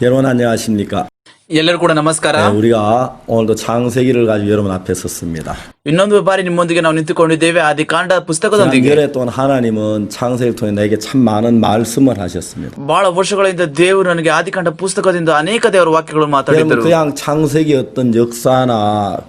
여러분 안녕하십니까? ಎಲ್ಲರೂ ಕೂಡ ನಮಸ್ಕಾರ. 네, 우리가 오늘도 창세기를 가지고 여러분 앞에 섰습니다. ಇನ್ನೊಂದು ಬಾರಿ ನಿಮ್ಮೊಂದಿಗೆ ನಾವು ನಿಂತುಕೊಂಡಿದ್ದೇವೆ ಆದಿಕಾಂಡ ಪುಸ್ತಕದೊಂದಿಗೆ. 지난 동안 하나님은 창세기를 통해 내게 참 많은 말씀을 하셨습니다. ಬಹಳ ವರ್ಷಗಳಿಂದ ದೇವರು ನನಗೆ ಆದಿಕಾಂಡ ಪುಸ್ತಕದಿಂದ ಅನೇಕ ದೇವರ ವಾಕ್ಯಗಳನ್ನು 여러분 ಮಾತಾಡಿದರು. 그냥 창세기 어떤 역사나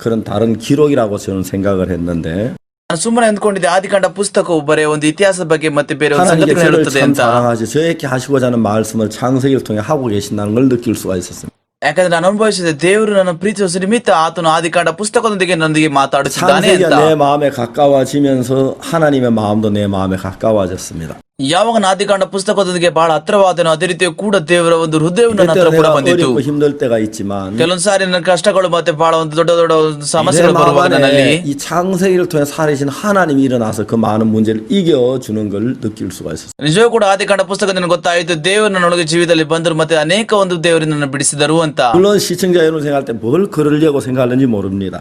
그런 다른 기록이라고 저는 생각을 했는데 ನಾನು ಸುಮ್ಮನೆ ಅಂದ್ಕೊಂಡಿದ್ದೆ ಆದಿಕಾಂಡ ಪುಸ್ತಕವು ಬರೇ ಒಂದು ಇತಿಹಾಸದ ಬಗ್ಗೆ ಮತ್ತೆ ಬೇರೆ ಒಂದು 하나님께 ಸಂಗತಿಗಳು 저를 ಹೇಳುತ್ತದೆ 참 ಅಂತ. 사랑하시 저에게 하시고자 하는 말씀을 창세기를 통해 하고 계신다는 걸 느낄 수가 있었습니다. ಯಾಕಂದ್ರೆ ನಾನು ಅನುಭವಿಸಿದೆ ದೇವರು ನನ್ನ ಪ್ರೀತಿಸುವ ನಿಮಿತ್ತ ಆತನು ಆದಿಕಾಂಡ ಪುಸ್ತಕದೊಂದಿಗೆ ನನ್ನೊಂದಿಗೆ ಮಾತಾಡುತ್ತಿದ್ದಾನೆ 창세기가 ಅಂತ. 내 마음에 가까워지면서 하나님의 마음도 내 마음에 가까워졌습니다. ಯಾವಾಗ ನಾನು ಆದಿಕಾಂಡ ಪುಸ್ತಕದೊಂದಿಗೆ ಬಹಳ ಹತ್ರವಾದನು ಅದೇ ರೀತಿ ಕೂಡ ದೇವರ ಒಂದು ಹೃದಯವು ನನ್ನ ಹತ್ರ 때때로 ಕೂಡ 내가 ಬಂದಿತ್ತು. 어렵고 힘들 때가 있지만 ಕೆಲವೊಂದು ಸಾರಿ ನನ್ನ ಕಷ್ಟಗಳು ಮತ್ತೆ ಬಹಳ ಒಂದು ದೊಡ್ಡ ದೊಡ್ಡ ಒಂದು 내 ಸಮಸ್ಯೆಗಳು ಬರುವಾಗ 마음 ನನ್ನಲ್ಲಿ 안에 이 창세기를 통해 살아계신 하나님이 일어나서 그 많은 문제를 이겨주는 걸 느낄 수가 있었어요. ನಿಜವೂ ಕೂಡ ಆದಿಕಾಂಡ ಪುಸ್ತಕ ನನಗೆ ಗೊತ್ತಾಯಿತು ದೇವರು ನನ್ನೊಳಗೆ ಜೀವಿತದಲ್ಲಿ ಬಂದರು ಮತ್ತೆ ಅನೇಕ ಒಂದು ದೇವರು ನನ್ನ ಬಿಡಿಸಿದರು ಅಂತ. 물론 시청자 여러분 생각할 때 뭘 그러려고 생각하는지 모릅니다.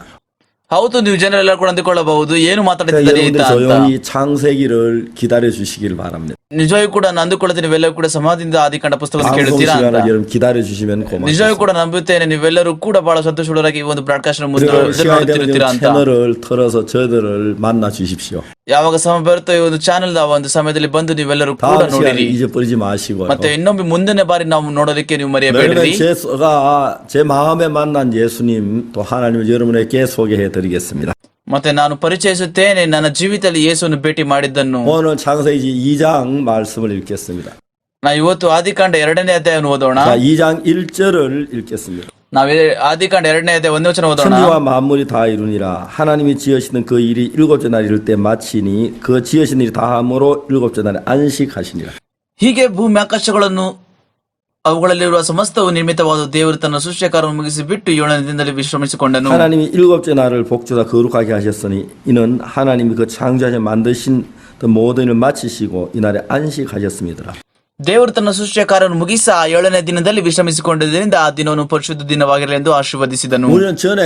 ಹೌದು, ನೀವು ಜನರೆಲ್ಲ ಕೂಡ ಅಂದುಕೊಳ್ಳಬಹುದು ಏನು ಮಾತಾಡ್ತಿದ್ದಾರೆ 여러분들 ಅಂತ. 조용히 창세기를 기다려 주시길 바랍니다. ನಿಜವೂ ಕೂಡ ನಾನು ಅಂದುಕೊಳ್ಳುತ್ತೇನೆ ನೀವೆಲ್ಲರೂ ಕೂಡ ಸಮಾಧಿಯಿಂದ ಆದಿಕಾಂಡ ಪುಸ್ತಕ 방송 ಕೇಳುತ್ತೀರಾ ಅಂತ. 시간을 여러분 기다려 주시면 ನಿಜವೂ 고맙습니다. ಕೂಡ ನಂಬುತ್ತೇನೆ ನೀವೆಲ್ಲರೂ ಕೂಡ ಬಹಳ ಸಂತೋಷವಾಗಿ ಈ ಒಂದು ಬ್ರಾಡ್ಕಾಸ್ಟ್ 그리고 시간이 되면 ನೋಡುತ್ತಿರುತ್ತೀರಾ ಅಂತ. 채널을 틀어서 저들을 만나 주십시오. ಯಾವಾಗ ಸಮಯ ಬರುತ್ತೋ ಈ ಒಂದು ಚಾನೆಲ್ ಒಂದು ಸಮಯದಲ್ಲಿ ಬಂದು ನೀವೆಲ್ಲರೂ ಕೂಡ 다음 시간에 ನೋಡಿರಿ. 잊어버리지 마시고요. ಮತ್ತೆ ಇನ್ನೊಮ್ಮೆ ಮುಂದಿನ ಬಾರಿ ನಾವು ನೋಡೋದಕ್ಕೆ ನೀವು ಮರೆಯಬೇಡಿರಿ. 제 마음에 만난 예수님 또 하나님을 여러분에게 소개해 드리겠습니다. ಮತ್ತೆ ನಾನು ಪರಿಚಯಿಸುತ್ತೇನೆ ನನ್ನ ಜೀವಿತದಲ್ಲಿ ಯೇಸುವನ್ನು ಭೇಟಿ ಮಾಡಿದ್ದನ್ನು. 오늘 창세기 2장 말씀을 읽겠습니다. ನಾ ಇವತ್ತು ಆದಿಕಾಂಡ 2ನೇ ಅಧ್ಯಾಯವನ್ನು ಓದೋಣ. 자, 2장 1절을 읽겠습니다. ನಾವೇ ಆದಿಕಾಂಡ 2ನೇ ಅಧ್ಯಾಯ 1ನೇ ವಚನ ಓದೋಣ. 천지와 만물이 다 이루니라 하나님이 지으시는 그 일이 일곱째 날 이룰 때 마치니 그 지으신 일이 다함으로 일곱째 날에 안식하시니라. ಹೀಗೆ ಭೂಮಿ ಆಕಾಶಗಳನ್ನು ಅವುಗಳಲ್ಲಿರುವ ಸಮಸ್ತವು ನಿರ್ಮಿತವಾದ ದೇವರು ತನ್ನ ಸೃಷ್ಟಿಕಾರವನ್ನು ಮುಗಿಸಿ ಬಿಟ್ಟು 7ನೇ ದಿನದಲ್ಲಿ ವಿಶ್ರಮಿಸಿಕೊಂಡನು. 하나님이 일곱째 날을 복주다 거룩하게 하셨으니 이는 하나님이 그 창조하셔 만드신 그 모든 일을 마치시고 이날에 안식하셨음이더라. ದೇವರು ತನ್ನ ಸೃಷ್ಟಿಯ ಕಾರ್ಯವನ್ನು ಮುಗಿಸಿ ಆ 7ನೇ ದಿನದಲ್ಲಿ ವಿಶ್ರಮಿಸಿಕೊಂಡಿದ್ದರಿಂದ ಆ ದಿನವನ್ನು ಪರಿಶುದ್ಧ ದಿನವಾಗಿರಲಿ ಎಂದು ಆಶೀರ್ವದಿಸಿದನು. 우리는 전에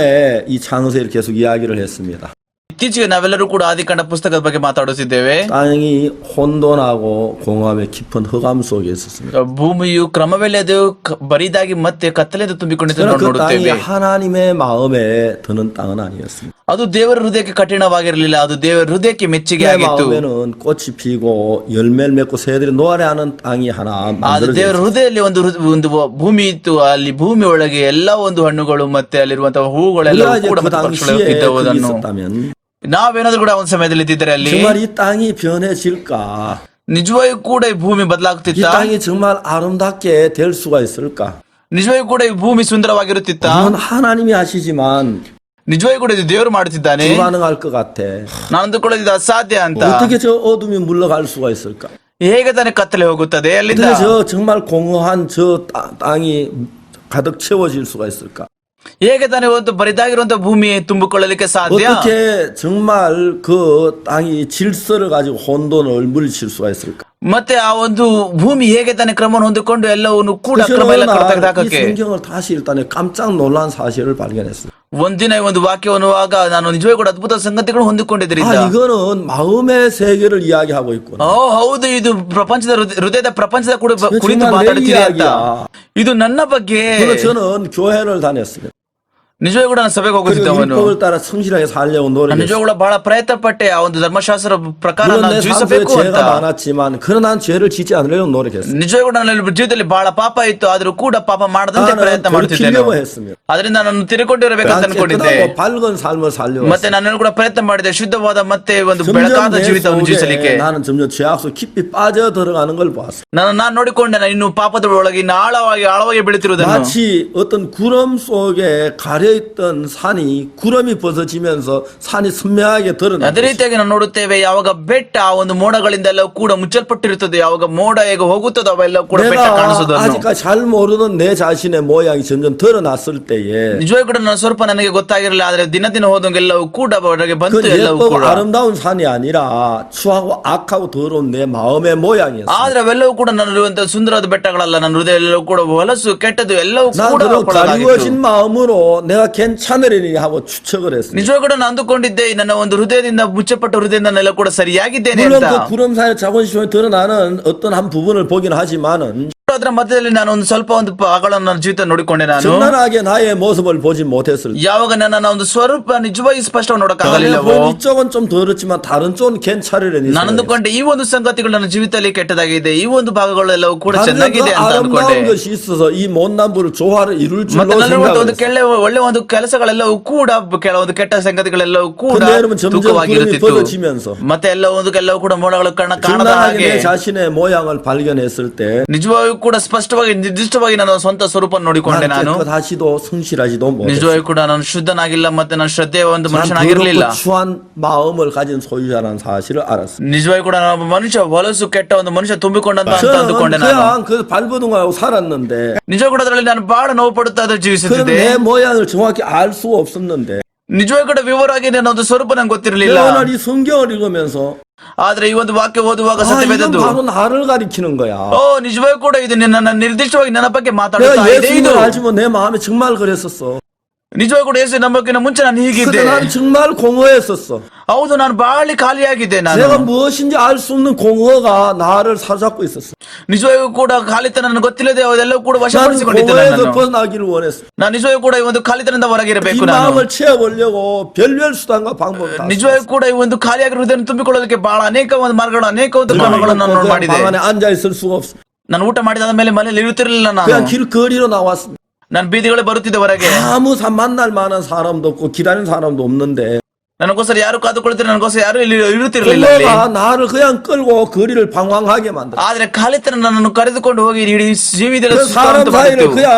이 창세를 계속 이야기를 했습니다. ಇತ್ತೀಚೆಗೆ ನಾವೆಲ್ಲರೂ ಕೂಡ ಆದಿಕಾಂಡ ಪುಸ್ತಕದ ಬಗ್ಗೆ ಮಾತಾಡುತ್ತಿದ್ದೇವೆ. 땅이 혼돈하고 공허함의 깊은 흑암 속에 있었습니다. ಭೂಮಿಯು ಕ್ರಮವೆಲ್ಲದು ಬರಿದಾಗಿ ಮತ್ತೆ ಕತ್ತಲೆಯಿಂದ ತುಂಬಿಕೊಂಡಿದ್ದು 저는 ನಾವು 그 땅이 ನೋಡುತ್ತೇವೆ. 하나님의 마음에 드는 땅은 아니었습니다. ಅದು ದೇವರ ಹೃದಯಕ್ಕೆ ಕಠಿಣವಾಗಿರಲಿಲ್ಲ, ಅದು ದೇವರ ಹೃದಯಕ್ಕೆ ಮೆಚ್ಚುಗೆ 내 ಆಗಿತ್ತು. 마음에는 꽃이 피고 열매를 맺고 새들이 노래하는 땅이 하나 ಆದ್ರೆ ದೇವರ 만들어졌습니다. ಹೃದಯದಲ್ಲಿ ಒಂದು ಭೂಮಿ ಇತ್ತು. ಅಲ್ಲಿ ಭೂಮಿ ಒಳಗೆ ಎಲ್ಲಾ ಒಂದು ಹಣ್ಣುಗಳು ಮತ್ತೆ ಅಲ್ಲಿರುವಂತಹ ಹೂಗಳೆಲ್ಲ 우리가 이제 ಕೂಡ 그 ಮತ್ತೆ 당시에 ಪಕ್ಷಿಗಳು ಇದ್ದವು. 거기 ಅದನ್ನು 있었다면 ನಾವೇನಾದ್ರೂ ಕೂಡ ಒಂದು ಸಮಯದಲ್ಲಿ ಇದ್ದಿದ್ರೆ ಅಲ್ಲಿ 정말 이 땅이 변해질까? ನಿಜವಾಗಿ ಕೂಡ ಈ ಭೂಮಿ 이 ಬದಲಾಗ್ತಿತ್ತ? 땅이 정말 아름답게 될 수가 있을까? ನಿಜವಾಗಿ ಕೂಡ ಈ ಭೂಮಿ ಸುಂದರವಾಗಿರುತ್ತಿತ್ತ? 물론 하나님이 하시지만 ನಿಜವಾಗಿ ಕೂಡ ಇದು ದೇವರು ಮಾಡುತ್ತಿದ್ದಾನೆ. 불가능할 것 같아. ನಾನು ಅಂದುಕೊಳ್ಳೋದು ಅಸಾಧ್ಯ ಅಂತ. 어떻게 저 어둠이 물러갈 수가 있을까? ಹೇಗೆ ತಾನೇ ಕತ್ತಲೆ ಹೋಗುತ್ತದೆ ಅಲ್ಲಿಂದ? 어떻게 저 정말 공허한 저 땅이 가득 채워질 수가 있을까? ಹೇಗೆ ತಾನೇ ಒಂದು ಬರಿದಾಗಿರುವಂತ ಭೂಮಿ ತುಂಬಿಕೊಳ್ಳಲಿಕ್ಕೆ ಸಾಧ್ಯ? 어떻게 정말 그 땅이 질서를 가지고 혼돈을 물리칠 수가 있을까? ಮತ್ತೆ ಆ ಒಂದು ಭೂಮಿ ಹೇಗೆ ತಾನೇ ಕ್ರಮವನ್ನು ಹೊಂದಿಕೊಂಡು ಎಲ್ಲವನ್ನು ಕೂಡ 그래서 ಕ್ರಮ ಎಲ್ಲ 어느 날 이 ತೆಗೆದುಹಾಕಕ್ಕೆ. 성경을 다시 읽다니 깜짝 놀란 사실을 발견했어요. ಒಂದಿನ ಈ ಒಂದು ವಾಕ್ಯವನ್ನು ಓದುವಾಗ ನಾನು ನಿಜವಾಗಿ ಕೂಡ ಅದ್ಭುತ ಸಂಗತಿಗಳು ಹೊಂದಿಕೊಂಡಿದ್ರಿಂದ 이거는 마음의 세계를 ಇ야기하고 있구나. ಹೌದು, ಇದು ಪ್ರಪಂಚದ ಹೃದಯದ ಪ್ರಪಂಚದ ಕೂಡ 정말 ಕುರಿತು 내 ಮಾತಾಡ್ತೀರಿ ಅಂತ. 이야기야. ಇದು ನನ್ನ ಬಗ್ಗೆ. 그래서 저는 교회를 다녔습니다. ನಿಜವಾಗಿ ಕೂಡ ನಾನು ಸಭೆಗೆ 그리고 ಹೋಗುತ್ತಿದ್ದವನು. 율법을 따라 성실하게 살려고 ನಾನು 노력했어요. ನಿಜವಾಗಿ ಕೂಡ ಬಹಳ ಪ್ರಯತ್ನ ಪಟ್ಟೆ ಆ ಒಂದು ಧರ್ಮಶಾಸ್ತ್ರ ಪ್ರಕಾರ 물론 ನಾನು 내 삶속에 ಜೀವಿಸಬೇಕು ಅಂತ. 죄가 많았지만 그러나 난 죄를 짓지 않으려고 노력했어요. ನಿಜವಾಗಿ ಕೂಡ ನನ್ನ ಜೀವಿತದಲ್ಲಿ ಬಹಳ ಪಾಪ ಇತ್ತು, ಆದ್ರೂ ಕೂಡ ಪಾಪ ಮಾಡದಂತೆ 나는 ಪ್ರಯತ್ನ ಮಾಡುತ್ತಿದ್ದೇನೆ. 돌이키려고 했습니다. ಅದರಿಂದ ನಾನು ತಿರುಕೊಂಡಿರಬೇಕಂತ ಅನ್ಕೊಂಡಿದ್ದೆ. 깨끗하고 밝은 삶을 살려고 ಮತ್ತೆ ನಾನು ಕೂಡ ಪ್ರಯತ್ನ ಮಾಡಿದೆ ಶುದ್ಧವಾದ ಮತ್ತೆ ಒಂದು 점점 ಬೆಳಕಾದ 내 ಜೀವಿತವನ್ನು ಜೀವಿಸಲಿಕ್ಕೆ. 속에 나는 점점 죄악 속 깊이 빠져 들어가는 걸 봤어. ನಾನು ನೋಡಿಕೊಂಡೆ ನಾನು ಇನ್ನು ಪಾಪದ ಒಳಗೆ ಇನ್ನು ಆಳವಾಗಿ ಬೆಳೀತಿರುವುದನ್ನು. 마치 어떤 구름 속에 가려있던 산이 구름이 벗어지면서 산이 선명하게 드러나. ಅದೇ ರೀತಿಯಾಗಿ ನಾವು ನೋಡುತ್ತೇವೆ ಯಾವಾಗ ಬೆಟ್ಟ ಆ ಒಂದು ಮೋಡಗಳಿಂದ ಎಲ್ಲ ಕೂಡ ಮುಚ್ಚಲ್ಪಟ್ಟಿರುತ್ತದೆ, ಯಾವಾಗ ಮೋಡ ಹೇಗೆ ಹೋಗುತ್ತದೋ ಅವೆಲ್ಲ ಕೂಡ ಬೆಟ್ಟ 내가 ಕಾಣಿಸುವುದನ್ನು. 아직까지 잘 모르는 내 자신의 모양이 점점 드러났을 때에 ನಿಜವಾಗಿ ಕೂಡ ನನ್ನ ಸ್ವರೂಪ ನನಗೆ ಗೊತ್ತಾಗಿರಲಿಲ್ಲ, ಆದ್ರೆ ದಿನ ದಿನ ಹೋದಂಗೆಲ್ಲವೂ ಕೂಡ ಹೊರಗೆ 그 ಬಂತು ಎಲ್ಲವೂ 예쁘고 ಕೂಡ. 아름다운 산이 아니라 추하고 악하고 더러운 내 마음의 모양이었어. ಆದ್ರೆ ಅವೆಲ್ಲವೂ ಕೂಡ ನನ್ನಲ್ಲಿರುವಂತಹ ಸುಂದರವಾದ ಬೆಟ್ಟಗಳಲ್ಲ, ನನ್ನ ಹೃದಯ ಎಲ್ಲವೂ ಕೂಡ ಹೊಲಸು ಕೆಟ್ಟದ್ದು ಎಲ್ಲವೂ 난 ಕೂಡ 그런 ಒಳಗಾಗಿತ್ತು. 가리워진 마음으로 내가 괜찮으리니 하고 추측을 했습니다. ನಿಜವಾಗಿ ಕೂಡ ನಾನು ಅಂದುಕೊಂಡಿದ್ದೆ ನನ್ನ ಒಂದು ಹೃದಯದಿಂದ ಮುಚ್ಚಪಟ್ಟ ಹೃದಯದಿಂದ ನಾನೆಲ್ಲ ಕೂಡ ಸರಿಯಾಗಿದ್ದೇನೆ 물론 ಅಂತ. 그 구름 사이 자본시험에 드러나는 어떤 한 부분을 보긴 하지만은 ಅದರ ಮಧ್ಯದಲ್ಲಿ ನಾನು ಒಂದು ಸ್ವಲ್ಪ ಒಂದು ಭಾಗಗಳನ್ನು ನನ್ನ ಜೀವಿತ ನೋಡಿಕೊಂಡೆ ನಾನು. 적나라하게 나의 모습을 보지 못했을 때 ಯಾವಾಗ ನನ್ನ ಒಂದು ಸ್ವರೂಪ ನಿಜವಾಗಿ ಸ್ಪಷ್ಟವಾಗಿ ನೋಡಕ್ಕಾಗಲಿಲ್ಲವೋ, 이쪽은 좀 더럽지만 다른 쪽은 괜찮으려니 ನಾನು ಅಂದುಕೊಂಡೆ ಈ ಒಂದು ಸಂಗತಿಗಳು ನನ್ನ ಜೀವಿತದಲ್ಲಿ ಕೆಟ್ಟದಾಗಿದೆ, ಈ ಒಂದು ಭಾಗಗಳೆಲ್ಲವೂ ಕೂಡ 다른 그 ಚೆನ್ನಾಗಿದೆ ಅಂತ ಅಂದ್ಕೊಂಡೆ. 아름다운 것이 있어서 이 못난부를 조화를 이룰 ಮತ್ತೆ 줄로 ನಲ್ಲಿರುವಂತಹ ಒಂದು 생각을 ಒಳ್ಳೆ ಒಂದು ಕೆಲಸಗಳೆಲ್ಲವೂ ಕೂಡ ಕೆಲವೊಂದು ಕೆಟ್ಟ ಸಂಗತಿಗಳೆಲ್ಲವೂ ಕೂಡ 근데 여러분 점점 구름이 ತೂಕವಾಗಿರುತ್ತಿತ್ತು. 벌어지면서 ಮತ್ತೆ ಎಲ್ಲವೂ ಕೂಡ ಮೋಡಗಳು ಕಾಣದ 적나라하게 ಹಾಗೆ 내 자신의 모양을 발견했을 때 ನಿಜವಾಗಿಯೂ ಕೂಡ ಸ್ಪಷ್ಟವಾಗಿ ನಿರ್ದಿಷ್ಟವಾಗಿ ನನ್ನ ಸ್ವಂತ ಸ್ವರೂಪ ನೋಡಿಕೊಂಡೆ. ನಾನು 깨끗하지도 성실하지도 못했어. ನಿಜವಾಗಿಯೂ ಕೂಡ ನಾನು ಶುದ್ಧನಾಗಿಲ್ಲ, ಮತ್ತೆ ನಾನು ಶ್ರದ್ಧೆಯ ಒಂದು 난 ಮನುಷ್ಯನಾಗಿರ್ಲಿಲ್ಲ. 더럽고 추한 마음을 가진 소유자라는 사실을 알았어. ನಿಜವಾಗಿ ಕೂಡ ನಾನು ಒಬ್ಬ ಮನುಷ್ಯ ಹೊಲಸು ಕೆಟ್ಟ ಒಂದು ಮನುಷ್ಯ ತುಂಬಿಕೊಂಡಂತ ಅಂತ 저는 ಅಂದುಕೊಂಡೆ ನಾನು. 그냥 그 발버둥하고 살았는데 ನಿಜವಾಗಿ ಕೂಡ ಅದರಲ್ಲಿ ನಾನು ಬಹಳ ನೋವು ಪಡುತ್ತಾ 그럼 ಜೀವಿಸುತ್ತಿದ್ದೆ. 내 모양을 정확히 알 수 없었는데 ನಿಜವಾಗಿ ಕೂಡ ವಿವರವಾಗಿ ನನ್ನ ಒಂದು ಸ್ವರೂಪ ನಂಗೆ ಗೊತ್ತಿರಲಿಲ್ಲ. 오늘 이 성경을 읽으면서 ಆದ್ರೆ ಈ ಒಂದು ವಾಕ್ಯ ಓದುವಾಗ 이건 ಸತ್ಯವೇದದ್ದು 바로 나를 가리키는 거야. ನಿಜವಾಗಿ ಕೂಡ ಇದು ನನ್ನ ನಿರ್ದಿಷ್ಟವಾಗಿ ನನ್ನ ಬಗ್ಗೆ 내가 ಮಾತಾಡುತ್ತಾ ಇದೆ. ಇದು 예수님을 알지만 내 마음에 정말 그랬었어. ನಿಜವಾಗಿ ಕೂಡ ಯೇಸು ನಂಬಕ್ಕಿಂತ ಮುಂಚೆ ನಾನು ಹೀಗಿದ್ದೆ. 그때 난 정말 공허했었어. ಹೌದು, ನಾನು ಬಹಳ ಖಾಲಿಯಾಗಿದ್ದೆ. ನಾನು 내가 무엇인지 알 수 없는 공허가 나를 사로잡고 있었어. ನಿಜವಾಗಿಯೂ ಕೂಡ ಖಾಲಿತನ ನನಗೆ ಗೊತ್ತಿಲ್ಲದೆ ಅದೆಲ್ಲವೂ ಕೂಡ 난 ವಶಪಡಿಸಿಕೊಂಡಿದ್ದೆ. 공허에서 벗어나기를 원했어. ನಾನು ನಿಜವಾಗಿಯೂ ಕೂಡ ಈ ಒಂದು ಖಾಲಿತನದಿಂದ 이 ಹೊರಗಿರಬೇಕು. ನಾನು 마음을 채워보려고 별별 수단과 방법을 다 ನಿಜವಾಗಿಯೂ ಕೂಡ ಈ ಒಂದು ಖಾಲಿಯಾಗಿರುವ ಹೃದಯವನ್ನು ತುಂಬಿಕೊಳ್ಳೋದಕ್ಕೆ ಬಹಳ ಅನೇಕ ಒಂದು ಮಾರ್ಗಗಳು, ಅನೇಕ ಒಂದು ಕ್ರಮಗಳನ್ನು ನಾನು 그냥 ಮಾಡಿದೆ. 방 안에 앉아 있을 수가 없어. ನಾನು ಊಟ ಮಾಡಿದ ಮೇಲೆ ಮನೇಲಿ ಇರುತ್ತಿರಲಿಲ್ಲ. ನಾನು 그냥 길거리로 나왔어. ನಾನು ಬೀದಿಗಳೇ ಬರುತ್ತಿದ್ದೆ ಹೊರಗೆ. 아무 만날 만한 사람도 없고 기다리는 사람도 없는데 ನನಗೋಸ್ಕರ ಯಾರು ಕಾದುಕೊಳ್ತಾರೆ, ನನಗೋಸ್ಕರ ಯಾರು ಇಲ್ಲಿ ಇರುತ್ತಿರಲಿಲ್ಲ. 공허가 나를 그냥 끌고 거리를 방황하게 만들어. ಆದ್ರೆ ಖಾಲಿತನ ನನ್ನನ್ನು ಕರೆದುಕೊಂಡು ಹೋಗಿ ಇಡೀ ಜೀವಿತದ 그 사람 ಸುತ್ತಾಡುವಂತೆ 사이를 ಮಾಡಿತು. 그냥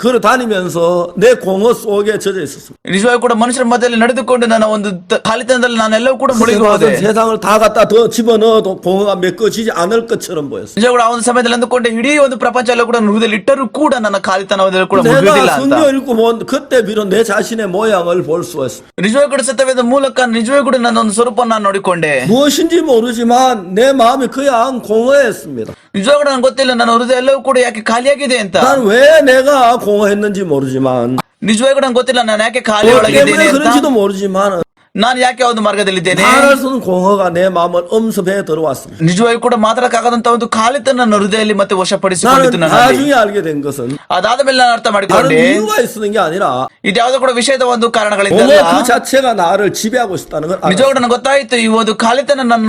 걸어 다니면서 내 공허 속에 젖어 있었어. ನಿಜವಾಗಿ ಕೂಡ ಮನುಷ್ಯರ ಮಧ್ಯದಲ್ಲಿ ನಡೆದುಕೊಂಡು ನನ್ನ ಒಂದು ಖಾಲಿತನದಲ್ಲಿ ನಾನೆಲ್ಲವೂ ಕೂಡ ಮುಳುಗಿ ಹೋದೆ. 세상을 다 갖다 더 집어넣어도 공허가 메꿔지지 않을 것처럼 보였어. ನಿಜ ಕೂಡ ಆ ಒಂದು ಸಮಯದಲ್ಲಿ ಅಂದುಕೊಂಡೆ ಇಡೀ ಒಂದು ಪ್ರಪಂಚ ಎಲ್ಲ ಕೂಡ ನನ್ನ ಹೃದಯದಲ್ಲಿ ಇಟ್ಟರೂ ಕೂಡ ನನ್ನ ಖಾಲಿತನದಲ್ಲಿ ಕೂಡ ಮುಗಿಯುವುದಿಲ್ಲ 내가 ಅಂತ. 성경 읽고 그때 비로 내 자신의 모양을 볼 수 있어. ನಿಜವಾಗಿ ಕೂಡ ಸತ್ಯವೇದ ಮೂಲಕ ನಿಜವಾಗಿ ಕೂಡ ನನ್ನ ಒಂದು ಸ್ವರೂಪ ನಾನು ನೋಡಿಕೊಂಡೆ. 무엇인지 모르지만 내 마음이 그냥 공허했습니다. ನಿಜವಾಗಿ ಕೂಡ ನನಗೆ ಗೊತ್ತಿಲ್ಲ ನನ್ನ ಹೃದಯ ಎಲ್ಲವೂ ಕೂಡ ಯಾಕೆ ಖಾಲಿಯಾಗಿದೆ ಅಂತ. 난 왜 내가 공허했는지 모르지만 ನಿಜವಾಗಿ ಕೂಡ ನಂಗೆ ಗೊತ್ತಿಲ್ಲ ನಾನು ಯಾಕೆ ಖಾಲಿ 뭐 ಒಳಗಿದ್ದೇನೆ 때문에 ಅಂತ. 그런지도 모르지만 ನಾನು ಯಾಕೆ ಒಂದು ಮಾರ್ಗದಲ್ಲಿದ್ದೇನೆ. 말할 수 없는 공허가 내 마음을 엄습해 들어왔습니다. ನಿಜವಾಗಿ ಕೂಡ ಮಾತಾಡಕ್ಕಾಗದಂತ ಒಂದು ಖಾಲಿತನ ನನ್ನ ಹೃದಯದಲ್ಲಿ ಮತ್ತೆ 나는 ವಶಪಡಿಸಿಕೊಂಡಿತ್ತು. ನನ್ನಲ್ಲಿ 나중에 알게 된 것은 ಅದಾದ ಮೇಲೆ ನಾನು ಅರ್ಥ 다른 ಮಾಡಿಕೊಂಡೆ 이유가 있었던 게 아니라 ಇದು ಯಾವುದೋ ಕೂಡ ವಿಷಯದ ಒಂದು ಕಾರಣಗಳಿಂದ 공허 그 자체가 나를 지배하고 있었다는 걸 알았어. ನಿಜವಾಗಿ ನನಗೆ ಗೊತ್ತಾಯ್ತು ಈ ಒಂದು ಖಾಲಿತನ ನನ್ನ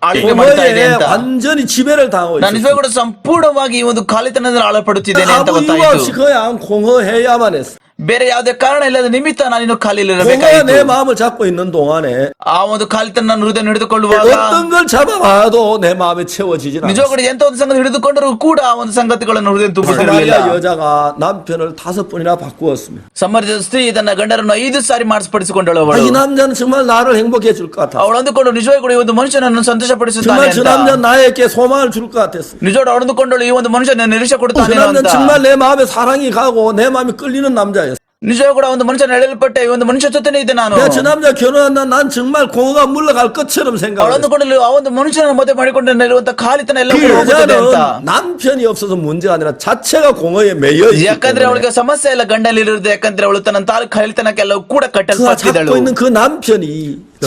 ಆಳ್ವಿಕೆ ಮಾಡ್ತಾ ಇದೆ 공허에 ಅಂತ. 완전히 지배를 당하고 ನಾನು ನಿಜವಾಗಿ 있었어. ಕೂಡ ಸಂಪೂರ್ಣವಾಗಿ ಈ ಒಂದು ಖಾಲಿತನದಲ್ಲಿ ಆಳಪಡುತ್ತಿದ್ದೇನೆ ಅಂತ 아무 이유 ಗೊತ್ತಾಯ್ತು. 없이 그냥 공허해야만 했어. ಬೇರೆ ಯಾವುದೇ ಕಾರಣ ಇಲ್ಲದ ನಿಮಿತ್ತ ನಾನು ಇನ್ನು ಖಾಲಿ 공허가 ಇರಬೇಕಾಯಿತು. 내 마음을 잡고 있는 동안에 ಆ ಒಂದು ಖಾಲಿತನ ನನ್ನ ಹೃದಯ ಹಿಡಿದುಕೊಳ್ಳುವಾಗ 어떤 걸 잡아봐도 내 마음에 채워지질 않았어. ನಿಜವಾಗಿ ಕೂಡ ಎಂತ ಒಂದು ಸಂಗತಿ ಹಿಡಿದುಕೊಂಡರೂ ಕೂಡ ಆ ಒಂದು ಸಂಗತಿಗಳನ್ನು ಹೃದಯ ತುಂಬಿರಲಿಲ್ಲ. 사마리아 여자가 남편을 5번이나 바꾸었습니다. ಸಮಾಜದ ಸ್ತ್ರೀ ತನ್ನ ಗಂಡರನ್ನು 5 ಸಾರಿ ಮಾಡಿಸಿಕೊಂಡಳು. 이 ಅವಳು 남자는 정말 나를 행복해 줄 것 같았어. ಅವಳು ಅಂದುಕೊಂಡು ನಿಜವಾಗಿ ಕೂಡ ಈ ಒಂದು ಮನುಷ್ಯನನ್ನು ಸಂತೋಷಪಡಿಸುತ್ತಾನೆ 정말 저 ಅಂತ. 남자는 나에게 소망을 줄 것 같았어. ನಿಜವಾದ ಅವಳು ಅಂದುಕೊಂಡಳು ಈ ಒಂದು ಮನುಷ್ಯನ ನಿರೀಕ್ಷೆ 그 ಕೊಡುತ್ತಾನೆ 남자는 ಅಂತ. 정말 내 마음에 사랑이 가고 내 마음이 끌리는 남자였어. ನಿಜವಾಗಿ ಕೂಡ ಒಂದು ಮನುಷ್ಯನ ಎಳೆಯಲ್ಪಟ್ಟೆ ಈ ಒಂದು ಮನುಷ್ಯ ಜೊತೆನೇ ಇದೆ ನಾನು. 내가 저 남자 결혼한다 난 정말 공허가 물러갈 것처럼 ಅವಳು 생각했어. ಅಂದುಕೊಂಡಳು ಆ ಒಂದು ಮನುಷ್ಯನ ಮದುವೆ ಮಾಡಿಕೊಂಡು ಇರುವಂತ ಖಾಲಿತನ ಎಲ್ಲ 그 ಕೂಡ ಹೋಗುತ್ತದೆ ಅಂತ. 여자는 남편이 없어서 문제가 아니라 자체가 공허에 매여 있기 ಯಾಕಂದ್ರೆ 때문에 ಅವಳಿಗೆ ಸಮಸ್ಯೆ ಇಲ್ಲ ಗಂಡಲ್ಲಿ ಇರುವುದು. ಯಾಕಂದ್ರೆ ಅವಳು ತನ್ನ ಖಾಲಿತನಕ್ಕೆಲ್ಲ ಕೂಡ 그 ಕಟ್ಟಲ್ಪಟ್ಟಿದ್ದಳು. 잡고 있는 그 남편이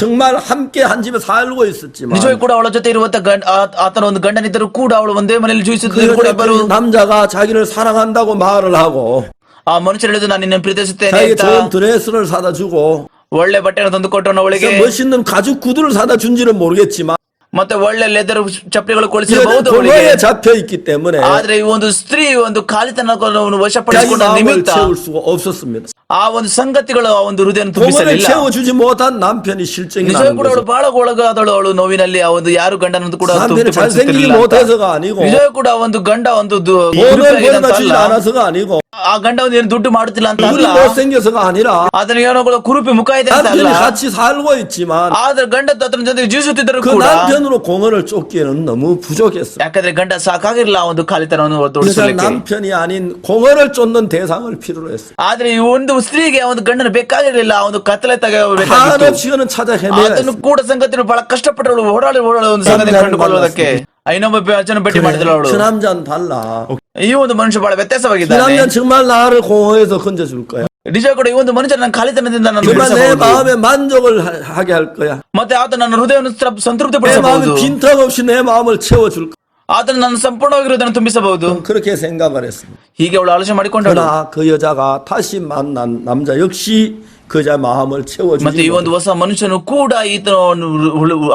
정말 함께 한 집에 살고 있었지만 ನಿಜವಾಗಿ ಕೂಡ ಅವಳ ಜೊತೆ ಇರುವಂತ ಆತನ ಒಂದು ಗಂಡನಿದ್ದರೂ ಕೂಡ ಅವಳು ಒಂದೇ ಮನೆಯಲ್ಲಿ 그 ಜೀವಿಸುತ್ತಿದ್ದರು ಕೂಡ ಇಬ್ಬರು. 남자가 자기를 사랑한다고 말을 하고 ಆ ಮನುಷ್ಯ ಹೇಳಿದ್ರು ನಾನು ನಿನ್ನ ಪ್ರೀತಿಸುತ್ತೇನೆ 자기 ಅಂತ. 좋은 드레스를 사다 주고 ಒಳ್ಳೆ ಬಟ್ಟೆಯನ್ನು ತಂದು ಕೊಟ್ಟನು ಅವಳಿಗೆ. 멋있는 가죽 구두를 사다 준지는 모르겠지만 ಮತ್ತೆ ಒಳ್ಳೆ ಲೆದರ್ ಚಪ್ಪಲಿಗಳು 얘는 ಕೊಡಿಸಬಹುದು ಅವಳಿಗೆ. 공허에 잡혀 있기 때문에 ಆದ್ರೆ ಈ ಒಂದು ಸ್ತ್ರೀ ಒಂದು ಖಾಲಿತನವನ್ನು 자기 ವಶಪಡಿಸಿಕೊಂಡ 마음을 ನಿಮಿತ್ತ 채울 수가 없었습니다. ಆ ಒಂದು ಸಂಗತಿಗಳು ಆ ಒಂದು ಹೃದಯ 공허를 ತುಂಬಿಸಲಿಲ್ಲ. 채워주지 못한 남편이 실증이 ನಿಜವಾಗಿ 나는 ಕೂಡ ಅವಳು 거죠. ಬಹಳ ಒಳಗಾದಳು. ಅವಳು ನೋವಿನಲ್ಲಿ ಆ ಒಂದು ಯಾರು ಗಂಡನನ್ನು ಕೂಡ 남편이 잘생기지 ತೃಪ್ತಿಪಡಿಸುತ್ತಿರಲಿಲ್ಲ ಅಂತ. 못해서가 아니고 ನಿಜವಾಗಿ ಕೂಡ ಆ ಒಂದು ಗಂಡ ಒಂದು 돈을 벌어다 주지 않아서가 아니고 ಆ ಗಂಡ ಒಂದು ಏನು ದುಡ್ಡು ಮಾಡುತ್ತಿಲ್ಲ ಅಂತ 얼굴이 ಅಲ್ಲ. 못생겨서가 아니라 ಅದನ್ನ ಏನೋ ಕುರುಪಿ ಮುಖ ಇದೆ ಅಂತ ಅಲ್ಲ. 남편이 같이 살고 있지만 ಆದ್ರೆ ಗಂಡ ತನ್ನ ಜೊತೆ ಜೀವಿಸುತ್ತಿದ್ದರು 그 ಕೂಡ 남편으로 공허를 쫓기에는 너무 부족했어. ಯಾಕಂದ್ರೆ ಗಂಡ ಸಾಕಾಗಿರಲಿಲ್ಲ ಆ ಒಂದು ಖಾಲಿತನವನ್ನು 그래서 ತೋರಿಸಲಿಕ್ಕೆ. 남편이 아닌 공허를 쫓는 대상을 필요로 했어. ಆದ್ರೆ ಈ ಒಂದು ಸ್ತ್ರೀಗೆ ಆ ಒಂದು ಗಂಡನ ಬೇಕಾಗಿರಲಿಲ್ಲ. ಆ ಒಂದು ಕತ್ತಲೆ ತೆಗೆಯಬೇಕಾಗಿತ್ತು. 한없이 그는 찾아 헤매야 ಅದನ್ನು 했어. ಕೂಡ ಸಂಗತಿಯನ್ನು ಬಹಳ ಕಷ್ಟಪಟ್ಟಳು. ಓಡಾಡಿ ಒಂದು ಸಂಗತಿ ಕಂಡುಕೊಳ್ಳುವುದಕ್ಕೆ ಇನ್ನೊಬ್ಬ ಜನ ಭೇಟಿ ಮಾಡಿದಳು ಅವಳು. 그 남자는 달라. ಈ ಒಂದು ಮನುಷ್ಯ ಬಹಳ 그 ವ್ಯತ್ಯಾಸವಾಗಿದ್ದಾನೆ. 남자는 정말 나를 공허에서 건져줄 거야. ನಿಜ ಕೂಡ ಈ ಒಂದು ಮನುಷ್ಯ ನನ್ನ ಖಾಲಿತನದಿಂದ ನಾನು 정말 내 ಬಿಡಿಸಬಹುದು. 마음에 만족을 하게 할 거야. ಮತ್ತೆ ಆತ ನನ್ನ ಹೃದಯವನ್ನು ಸಂತೃಪ್ತಿ 내 ಪಡಿಸಬಹುದು. 마음에 빈틈 없이 내 마음을 채워줄 거야. ಆತನು ನನ್ನ ಸಂಪೂರ್ಣವಾಗಿರುವುದನ್ನು ತುಂಬಿಸಬಹುದು. 그렇게 생각을 했습니다. ಹೀಗೆ ಅವಳು ಆಲೋಚನೆ ಮಾಡಿಕೊಂಡಳು. 그러나 그 여자가 다시 만난 남자 역시 그 여자의 마음을 ಮತ್ತೆ 채워주지 ಈ ಒಂದು ಹೊಸ ಮನುಷ್ಯನು ಕೂಡ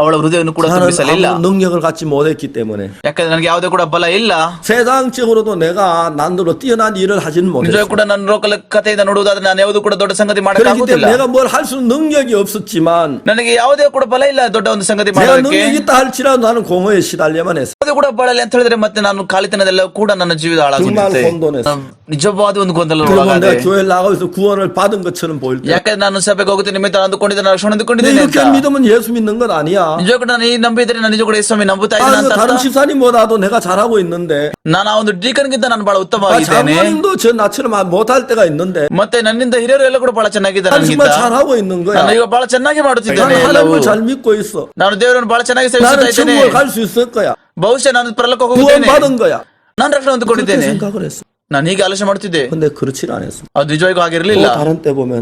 ಅವಳ ಹೃದಯವನ್ನು ಕೂಡ 나는 ತುಂಬಿಸಲಿಲ್ಲ. 아무 능력을 갖지 못했기 때문에 ಯಾಕಂದ್ರೆ ನನಗೆ ಯಾವುದೇ ಕೂಡ ಬಲ ಇಲ್ಲ. 세상적으로도 내가 난도로 뛰어난 일을 하지는 ನಿಜ 못했어. ಕೂಡ ನನ್ನ ಲೋಕತೆಯಿಂದ ನೋಡುವುದಾದ್ರೆ ನಾನು ಯಾವುದು ಕೂಡ ದೊಡ್ಡ ಸಂಗತಿ 그렇기 ಮಾಡಕ್ಕಾಗುದಿಲ್ಲ. 때문에 내가 뭘 할 수 있는 능력이 없었지만 ನನಗೆ ಯಾವುದೇ ಕೂಡ ಬಲ ಇಲ್ಲ ದೊಡ್ಡ ಒಂದು ಸಂಗತಿ 내가 ಮಾಡೋದಕ್ಕೆ. 능력이 있다 할지라도 나는 공허에 시달려만 했어. ಯಾವುದೇ ಕೂಡ ಬಲ ಅಂತ ಹೇಳಿದ್ರೆ ಮತ್ತೆ ನಾನು ಖಾಲಿತನದೆಲ್ಲ ಕೂಡ ನನ್ನ ಜೀವಿತ 정말 ಹಾಳಾಗುತ್ತೆ. 혼돈했어. ನಿಜವಾದ ಒಂದು ಗೊಂದಲ 그리고 ಒಳಗಾದೆ. 내가 교회를 나가서 구원을 받은 것처럼 보일 때 ಯಾಕಂದ್ರೆ ನಾನು ಸಭೆಗೆ ಹೋಗುತ್ತೆ ನಿಮಿತ್ತ ಅಂದುಕೊಂಡಿದ್ದೇನೆ, ರಕ್ಷಣೆ 근데 ಅಂದುಕೊಂಡಿದ್ದೇನೆ ಅಂತ. 이렇게 믿으면 예수 믿는 건 아니야. ನಿಜ ಕೂಡ ನಾನು ಈ ನಂಬಿದ್ರೆ ನಾನು ನಿಜ ಕೂಡ ಯೇಸುಸ್ವಾಮಿ ನಂಬುತ್ತಾ ಇದ್ದೇನೆ 아, ಅಂತ 다른 ಅರ್ಥ. 집사님보다도 내가 잘하고 있는데 ನಾನು ಆ ಒಂದು ಡೀಕನ್ಗಿಂತ ನಾನು ಬಹಳ 아, ಉತ್ತಮವಾಗಿದ್ದೇನೆ. 장로님도 저 나처럼 못할 때가 있는데 ಮತ್ತೆ ನನ್ನಿಂದ ಹಿರಿಯರು ಎಲ್ಲ ಕೂಡ ಬಹಳ ಚೆನ್ನಾಗಿದ್ದಾರೆ 난 ನನಗಿಂತ. 정말 잘하고 있는 거야. ನಾನು ಈಗ ಬಹಳ ಚೆನ್ನಾಗಿ ಮಾಡುತ್ತಿದ್ದೇನೆ 나는 ಎಲ್ಲವೂ. 하나님을 잘 믿고 있어. ನಾನು ದೇವರನ್ನು ಬಹಳ ಚೆನ್ನಾಗಿ ಸೇವಿಸುತ್ತಾ 나는 ಇದ್ದೇನೆ. 천국을 갈 수 있을 거야. ಬಹುಶಃ ನಾನು ಪರಲೋಕ 구원 ಹೋಗುತ್ತೇನೆ, 받은 거야. ನಾನು ರಕ್ಷಣೆ 그렇게 ಹೊಂದಿಕೊಂಡಿದ್ದೇನೆ. 생각을 했어. ನಾನು ಹೀಗೆ ಆಲೋಚನೆ ಮಾಡುತ್ತಿದ್ದೆ. 근데 그렇지는 않았어. ಅದು ನಿಜವಾಗಿಯೂ ಆಗಿರಲಿಲ್ಲ. 또 다른 때 보면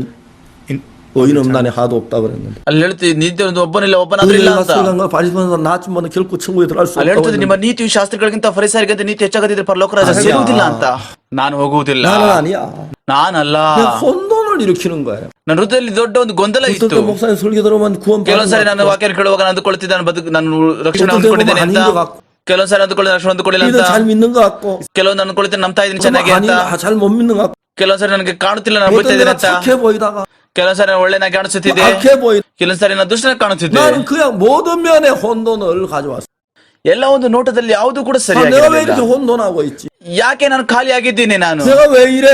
의인 없나니 하도 없다 그랬는데. ಅಲ್ಲಿ ಹೇಳ್ತೀವಿ ನೀತಿ ಒಂದು ಒಬ್ಬನಿಲ್ಲ ಒಬ್ಬನಾದ್ರೂ ಇಲ್ಲ ಅಂತ. 의인과 바리새인과 나쯤은 결코 천국에 들어갈 수 ಅಲ್ಲಿ 없다고 ಹೇಳ್ತದೆ ನಿಮ್ಮ 했는데 ನೀತಿಯು ಶಾಸ್ತ್ರಿಗಳಿಗಿಂತ ಫರಿಸಾಯರಿಗಿಂತ ನೀತಿ ಹೆಚ್ಚಾಗದಿದ್ರೆ ಪರಲೋಕ ರಾಜ್ಯ ಸೇರುವುದಿಲ್ಲ ಅಂತ. ನಾನು ಹೋಗುವುದಿಲ್ಲ, 나는 아니야. ನಾನಲ್ಲ. 그냥 혼돈을 일으키는 거예요. ನನ್ನ ಹೃದಯದಲ್ಲಿ ದೊಡ್ಡ ಒಂದು ಗೊಂದಲ ಇತ್ತು. 어떤 목사님 설교 들으면 구원 ಕೆಲವೊಂದ್ ಸಾರಿ ನಾನು 받는 거 ವಾಕ್ಯ ಕೇಳುವಾಗ ನಾನು ಅಂದುಕೊಳ್ತಿದ್ದೆ ನಾನು ರಕ್ಷಣೆ 어떤 ಹೊಂದಿಕೊಂಡಿದ್ದೇನೆ 때는 ಅಂತ. 아닌 것 같고. ಕೆಲವೊಂದ್ ಸಾರಿ ಅಂದುಕೊಳ್ಳಿ ರಕ್ಷಣೆ ಹೊಂದಿಕೊಳ್ಳಿಲ್ಲ ಅಂತ. 잘 믿는 것 같고 ಕೆಲವೊಂದು ಅಂದುಕೊಳ್ತೇನೆ ನಂಬ್ತಾ ಇದ್ದೀನಿ ಚೆನ್ನಾಗಿ ಅಂತ. 잘 못 믿는 것 같고 ಕೆಲವೊಂದ್ ಸಾರಿ ನನಗೆ ಕಾಣುತ್ತಿಲ್ಲ ನಂಬುತ್ತಾ 어떤 ಇದ್ದೇನೆ 내가 ಅಂತ. 착해 보이다가 ಕೆಲವೊಂದ್ ಸಾರಿ ಒಳ್ಳೆನಾಗಿ ಕಾಣಿಸುತ್ತಿದೆ, 악해 보이 ಕೆಲವೊಂದ್ ಸಾರಿ ನಾನು ದುಷ್ಟನಾಗಿ ಕಾಣುತ್ತಿದ್ದೆ. 나는 그냥 모든 면에 혼돈을 가져왔어. ಎಲ್ಲ ಒಂದು ನೋಟದಲ್ಲಿ ಯಾವುದು ಕೂಡ 내가 왜 ಸರಿಯಾಗಿರಲಿಲ್ಲ. 이렇게 혼돈하고 있지? ಯಾಕೆ ನಾನು ಖಾಲಿ ಆಗಿದ್ದೀನಿ, ನಾನು 내가 왜 이래?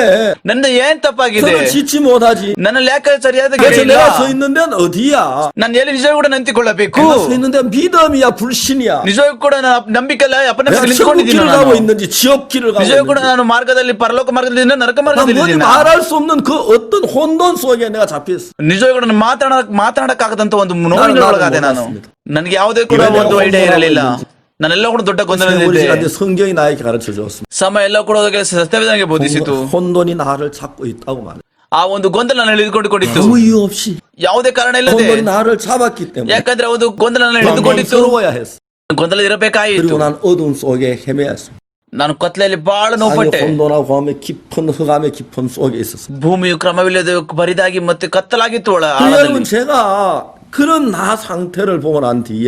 ನನ್ನ ಏನ್ ತಪ್ಪಾಗಿದೆ, 저는 지치 못하지. ನನ್ನಲ್ಲಿ ಯಾಕೆ ಸರಿಯಾದ 그래서 ಗೆರೆ ಇಲ್ಲ? 내가 서 있는 데는 어디야? ನಾನು ಎಲ್ಲಿ ನಿಜವಾಗಿ ಕೂಡ ನಿಂತುಕೊಳ್ಳಬೇಕು. 내가 서 있는 데는 믿음이야 불신이야? ನಿಜವಾಗಿ ಕೂಡ ನಾನು ನಂಬಿಕೆಲ್ಲ ಅಪನಂಬಿಕೆ 내가 천국 ನಿಂತ್ಕೊಂಡಿದ್ದೀನಿ. 길을 ನಾನು 가고 있는지 지옥 길을 가고 ನಿಜವಾಗಿ ಕೂಡ 있는지 ನಾನು ಮಾರ್ಗದಲ್ಲಿ ಪರಲೋಕ ಮಾರ್ಗದಲ್ಲಿ ನರಕ 난 ಮಾರ್ಗದಲ್ಲಿ 뭔지 ಇದ್ದೀನಿ. 말할 수 없는 그 어떤 혼돈 속에 내가 잡혀있어. ನಿಜವಾಗಿ ಕೂಡ ನಾನು ಮಾತನಾಡಕ್ಕಾಗದಂತ ಒಂದು ನಾನು ನೋವಿನೊಳಗಾದೆ ನಾನು. 몰랐습니다. ನನಗೆ ಯಾವುದೇ ಕೂಡ ಇವೆಲ್ಲ ಒಂದು ಐಡಿಯಾ ಇರಲಿಲ್ಲ. 혼돈하고 ನಾನೆಲ್ಲ ಕೂಡ ದೊಡ್ಡ 우리 ಗೊಂದಲದಲ್ಲಿದ್ದೆ. 시간에 성경이 나에게 가르쳐 줬습니다. ಸಮಯ ಎಲ್ಲ ಕೂಡ ಸತ್ಯವೇದನೆಗೆ ಬೋಧಿಸಿತು. 혼돈이 나를 잡고 있다고 말해. ಆ ಒಂದು ಗೊಂದಲ ನಾನು ಹಿಡಿದುಕೊಂಡಿತ್ತು 아무 이유 없이 ಯಾವುದೇ ಕಾರಣ ಇಲ್ಲದೆ. 혼돈이 나를 잡았기 때문에 ಯಾಕಂದ್ರೆ ಒಂದು ಗೊಂದಲ ನಾನು ಹಿಡಿದುಕೊಂಡಿತ್ತು. 혼돈스러워야 했어. ಗೊಂದಲ ಇರಬೇಕಾಯಿತು. 그리고 난 어두운 속에 헤매었어. ನಾನು ಕತ್ಲೆಯಲ್ಲಿ ಬಹಳ ನೋವುಪಟ್ಟೆ. 혼돈하고 하면 깊은 흑암의 깊은 속에 있었어. ಭೂಮಿಯು ಕ್ರಮವಿಲ್ಲದೆ ಬರಿದಾಗಿ ಮತ್ತೆ ಕತ್ತಲಾಗಿತ್ತು 여러분 ಆಳದಲ್ಲಿ. 제가 그런 나 상태를 보고 난 뒤에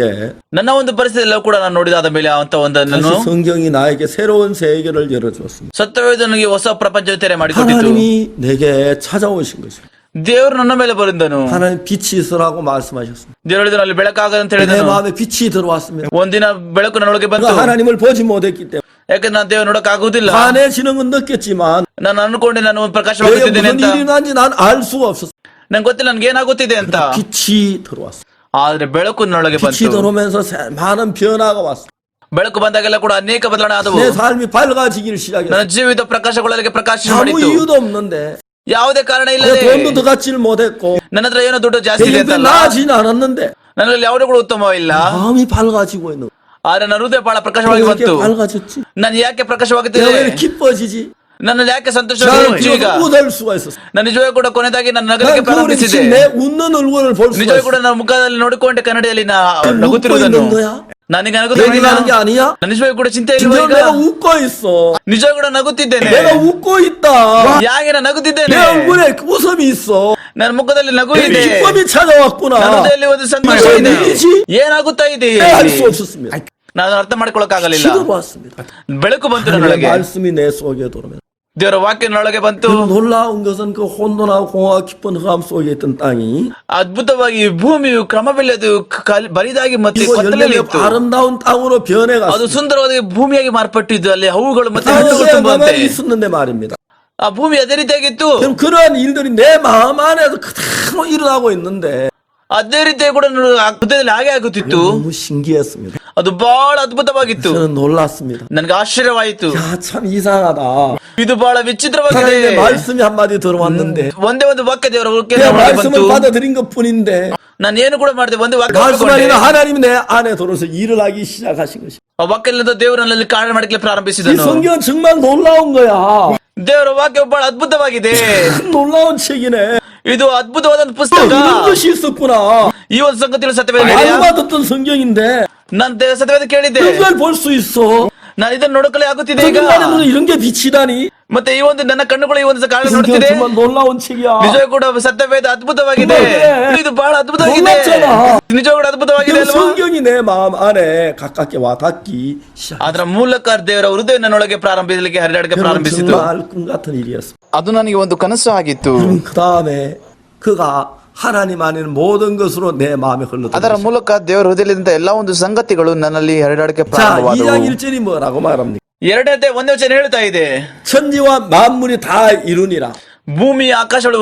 ನನ್ನ ಒಂದು ಪರಿಸ್ಥಿತಿ ಎಲ್ಲ ಕೂಡ ನಾನು ನೋಡಿದಾದ ಮೇಲೆ ಅಂತ ಒಂದನ್ನು 다시 성경이 나에게 새로운 세계를 열어주었습니다. ಸತ್ಯವೇದ ನನಗೆ ಹೊಸ ಪ್ರಪಂಚ ತೆರೆ ಮಾಡಿಕೊಟ್ಟಿತು. 하나님이 내게 찾아오신 것이에요. ದೇವರು ನನ್ನ ಮೇಲೆ ಬಂದನು. 하나님 빛이 있으라고 말씀하셨습니다. ದೇವರು ಹೇಳಿದನು ಅಲ್ಲಿ ಬೆಳಕಾಗದ ಅಂತ 내 ಹೇಳಿದನು. 마음에 빛이 들어왔습니다. ಒಂದಿನ ಬೆಳಕು ನನ್ನೊಳಗೆ ಬಂತು. 그러니까 하나님을 보지 못했기 때문에 ಯಾಕಂದ್ರೆ ನಾನು ದೇವರು ನೋಡಕ್ ಆಗುದಿಲ್ಲ. 환해지는 건 느꼈지만 ನಾನು ಅನ್ಕೊಂಡೆ ನಾನು 내게 ಪ್ರಕಾಶವಾಗುತ್ತಿದ್ದೇನೆ 무슨 ಅಂತ. 일이 난지 난 알 수가 없었어. ನಂಗೆ ಗೊತ್ತಿಲ್ಲ ನನ್ಗೆ ಏನಾಗುತ್ತಿದೆ ಅಂತ. 빛이 들어왔어. ಆದ್ರೆ ಬೆಳಕು ನನ್ನೊಳಗೆ 빛이 ಬಂತು. 들어오면서 많은 변화가 왔어. ಬೆಳಕು ಬಂದಾಗೆಲ್ಲ ಕೂಡ ಅನೇಕ ಬದಲಾವಣೆ ಆದವು. 내 삶이 밝아지기를 시작했어. ನನ್ನ ಜೀವಿತ ಪ್ರಕಾಶಗೊಳ್ಳಲಿಕ್ಕೆ ಪ್ರಕಾಶ 아무 ಮಾಡಿತು. 이유도 없는데 ಯಾವುದೇ ಕಾರಣ 내가 ಇಲ್ಲದೆ. 돈도 더 갖지를 못했고 ನನ್ನ ಹತ್ರ ಏನೋ ದುಡ್ಡು 내 ಜಾಸ್ತಿ ಇದೆ 옆에 ಅಂತಲ್ಲ, 나아지는 않았는데 ನನ್ನಲ್ಲಿ ಯಾವುದೇ ಕೂಡ ಉತ್ತಮವಿಲ್ಲ. 마음이 밝아지고 있는 거야. ಆದ್ರೆ ನನ್ನ ಹೃದಯ ಬಹಳ ಪ್ರಕಾಶವಾಗಿ 왜 ಬಂತು. 이렇게 밝아졌지? ನಾನು ಯಾಕೆ 내가 ಪ್ರಕಾಶವಾಗುತ್ತಿದೆ, 왜 이렇게 기뻐지지? ನನ್ನಲ್ಲಿ ಯಾಕೆ ಸಂತೋಷ 나는 ಹೆಚ್ಚು ಈಗ. 비로소 웃을 수가 있었어. ನಾನು ನಿಜವಾಗಿ ಕೂಡ ಕೊನೆದಾಗಿ ನನ್ನ ನಗರಕ್ಕೆ 난 그거를 ಪ್ರಾರಂಭಿಸಿದೆ. 지금 내 웃는 얼굴을 볼 수가 ನಿಜವಾಗಿ 있어. ಕೂಡ ನನ್ನ ಮುಖದಲ್ಲಿ ನೋಡಿಕೊಂಡೆ ಕನ್ನಡಿಯಲ್ಲಿ 웃고 ನಗುತ್ತಿರುವುದನ್ನು. 있는 거야? ನನಗೆ 얘기하는 게 ನಗುತ್ತಿಲ್ಲ. 아니야? ನನ್ನ ನಿಜವಾಗಿ ಕೂಡ ಚಿಂತೆ ಇಲ್ವಾ 지금 ಈಗ? 내가 웃고 있어. ನಿಜವಾಗಿ ಕೂಡ ನಗುತ್ತಿದ್ದೇನೆ. 내가 웃고 있다. ಯಾಕೆ ನಾನು ನಗುತ್ತಿದ್ದೇನೆ? 내 얼굴에 웃음이 있어. ನನ್ನ ಮುಖದಲ್ಲಿ ನಗು 내 ಇದೆ. 기쁨이 찾아왔구나. ನನ್ನ ಹೃದಯದಲ್ಲಿ ಒಂದು ಸಂತೋಷ 무슨 ಇದೆ. 일이지? ಏನಾಗುತ್ತಾ ಇದೆ? 할 수 없었습니다. ನಾನು ಅರ್ಥ ಮಾಡ್ಕೊಳಕ್ಕಾಗಲಿಲ್ಲ. 기도 왔습니다. ಬೆಳಕು ಬಂತು 하나님의 ನನ್ನೊಳಗೆ. 말씀이 내 속에 들어오면 ದೇವರ ವಾಕ್ಯ ನನ್ನೊಳಗೆ ಬಂತು. 그 놀라운 것은 그 혼돈하고 공허와 깊은 흑암 속에 있던 땅이 ಅದ್ಭುತವಾಗಿ ಭೂಮಿಯು ಕ್ರಮವಿಲ್ಲದು ಬರಿದಾಗಿ ಮತ್ತೆ 이거 ಕತ್ತಲೆಯಲ್ಲಿ 열매가 ಇತ್ತು. 아름다운 땅으로 ಅದು 변해갔습니다. ಸುಂದರವಾಗಿ ಭೂಮಿಯಾಗಿ ಮಾರ್ಪಟ್ಟಿದ್ದು. ಅಲ್ಲಿ ಹೂಗಳು ಮತ್ತೆ ಹಣ್ಣುಗಳು 땅에 ತುಂಬುವಂತೆ. 가만히 있었는데 말입니다. ಆ ಭೂಮಿ ಅದೇ ರೀತಿಯಾಗಿತ್ತು. 그럼 그러한 일들이 내 마음 안에서 그대로 일어나고 있는데 ಅದೇ ರೀತಿ ಕೂಡ ಆ ಹೃದಯದಲ್ಲಿ ಹಾಗೆ ಆಗುತ್ತಿತ್ತು. 너무 신기했습니다. ಅದು ಬಹಳ ಅದ್ಭುತವಾಗಿತ್ತು. 저는 놀랐습니다. ನನಗೆ ಆಶ್ಚರ್ಯವಾಯಿತು. 야, 참 이상하다. ಇದು ಬಹಳ ವಿಚಿತ್ರವಾಗಿದೆ. 하나님의 말씀이 한마디 들어왔는데 ಒಂದೇ ಒಂದು ವಾಕ್ಯ ದೇವರ ವಾಕ್ಯ 내 ನನ್ನೊಳಗೆ 말씀을 ಬಂತು. 받아들인 것 뿐인데 ನಾನು ಏನು ಕೂಡ ಮಾಡಿದೆ, ಒಂದು ವಾಕ್ಯ 말씀 ಪಡ್ಕೊಂಡೆ. 아니라 하나님이 내 안에 들어서 일을 하기 시작하신 것이. ಆ ವಾಕ್ಯದಿಂದ ದೇವರಲ್ಲಿ ಕಾರ್ಯ ಮಾಡಲಿಕ್ಕೆ 이 ಪ್ರಾರಂಭಿಸಿದನು. 성경은 정말 놀라운 거야. ದೇವರ ವಾಕ್ಯ ಬಹಳ ಅದ್ಭುತವಾಗಿದೆ. 참 놀라운 책이네. ಇದು ಅದ್ಭುತವಾದ ಪುಸ್ತಕ. 이런 것이 있었구나. ಈ ಒಂದು ಸಂಗತಿಯಲ್ಲಿ ಸತ್ಯವೇದ 알고 듣던 성경인데 ನಾನು ಸತ್ಯವೇದ ಕೇಳಿದ್ದೆ. 그걸 볼 수 있어. ನಾನು ಇದನ್ನು ನೋಡಕಲೇ ಆಗುತ್ತಿದೆ ಈಗ. 저기 말에 너는 이런 게 빛이다니. ಮತ್ತೆ ಈ ಒಂದು ನನ್ನ ಕಣ್ಣುಗಳು ಈ ಒಂದು ಕಾರಣ 이게 ನೋಡ್ತಿದೆ. 정말 놀라운 책이야. ನಿಜ ಕೂಡ ಸತ್ಯವೇದ ಅದ್ಭುತವಾಗಿದೆ. 정말 ಇದು ಬಹಳ ಅದ್ಭುತವಾಗಿದೆ. 놀랍잖아. ನಿಜ ಕೂಡ ಅದ್ಭುತವಾಗಿದೆ 그 ಅಲ್ವಾ? 성경이 내 마음 안에 가깝게 와 닿기 시작. ಅದರ ಮೂಲಕ ದೇವರ ಹೃದಯ ನನ್ನೊಳಗೆ ಪ್ರಾರಂಭಿಸಲಿಕ್ಕೆ ಹರಿದಾಡಕ್ಕೆ 여러분, ಪ್ರಾರಂಭಿಸಿತು. 정말 꿈 같은 일이었어. ಅದು ನನಗೆ ಒಂದು ಕನಸು ಆಗಿತ್ತು. 그 다음에 그가 하나님 안에는 모든 것으로 내 마음에 흘러들어. ಅದರ ಮೂಲಕ ದೇವರ ಹೃದಯದಿಂದ ಎಲ್ಲಾ ಒಂದು ಸಂಗತಿಗಳು ನನ್ನಲ್ಲಿ ಹರಿದಾಡಕ್ಕೆ 자, ಪ್ರಾರಂಭವಾದವು. 2장 1절이 뭐라고 말합니까? ಎರಡನೇ ಒಂದೇ ವಚನ ಹೇಳ್ತಾ ಇದೆ, 천지와 만물이 다 이루니라. ಭೂಮಿ ಆಕಾಶಗಳು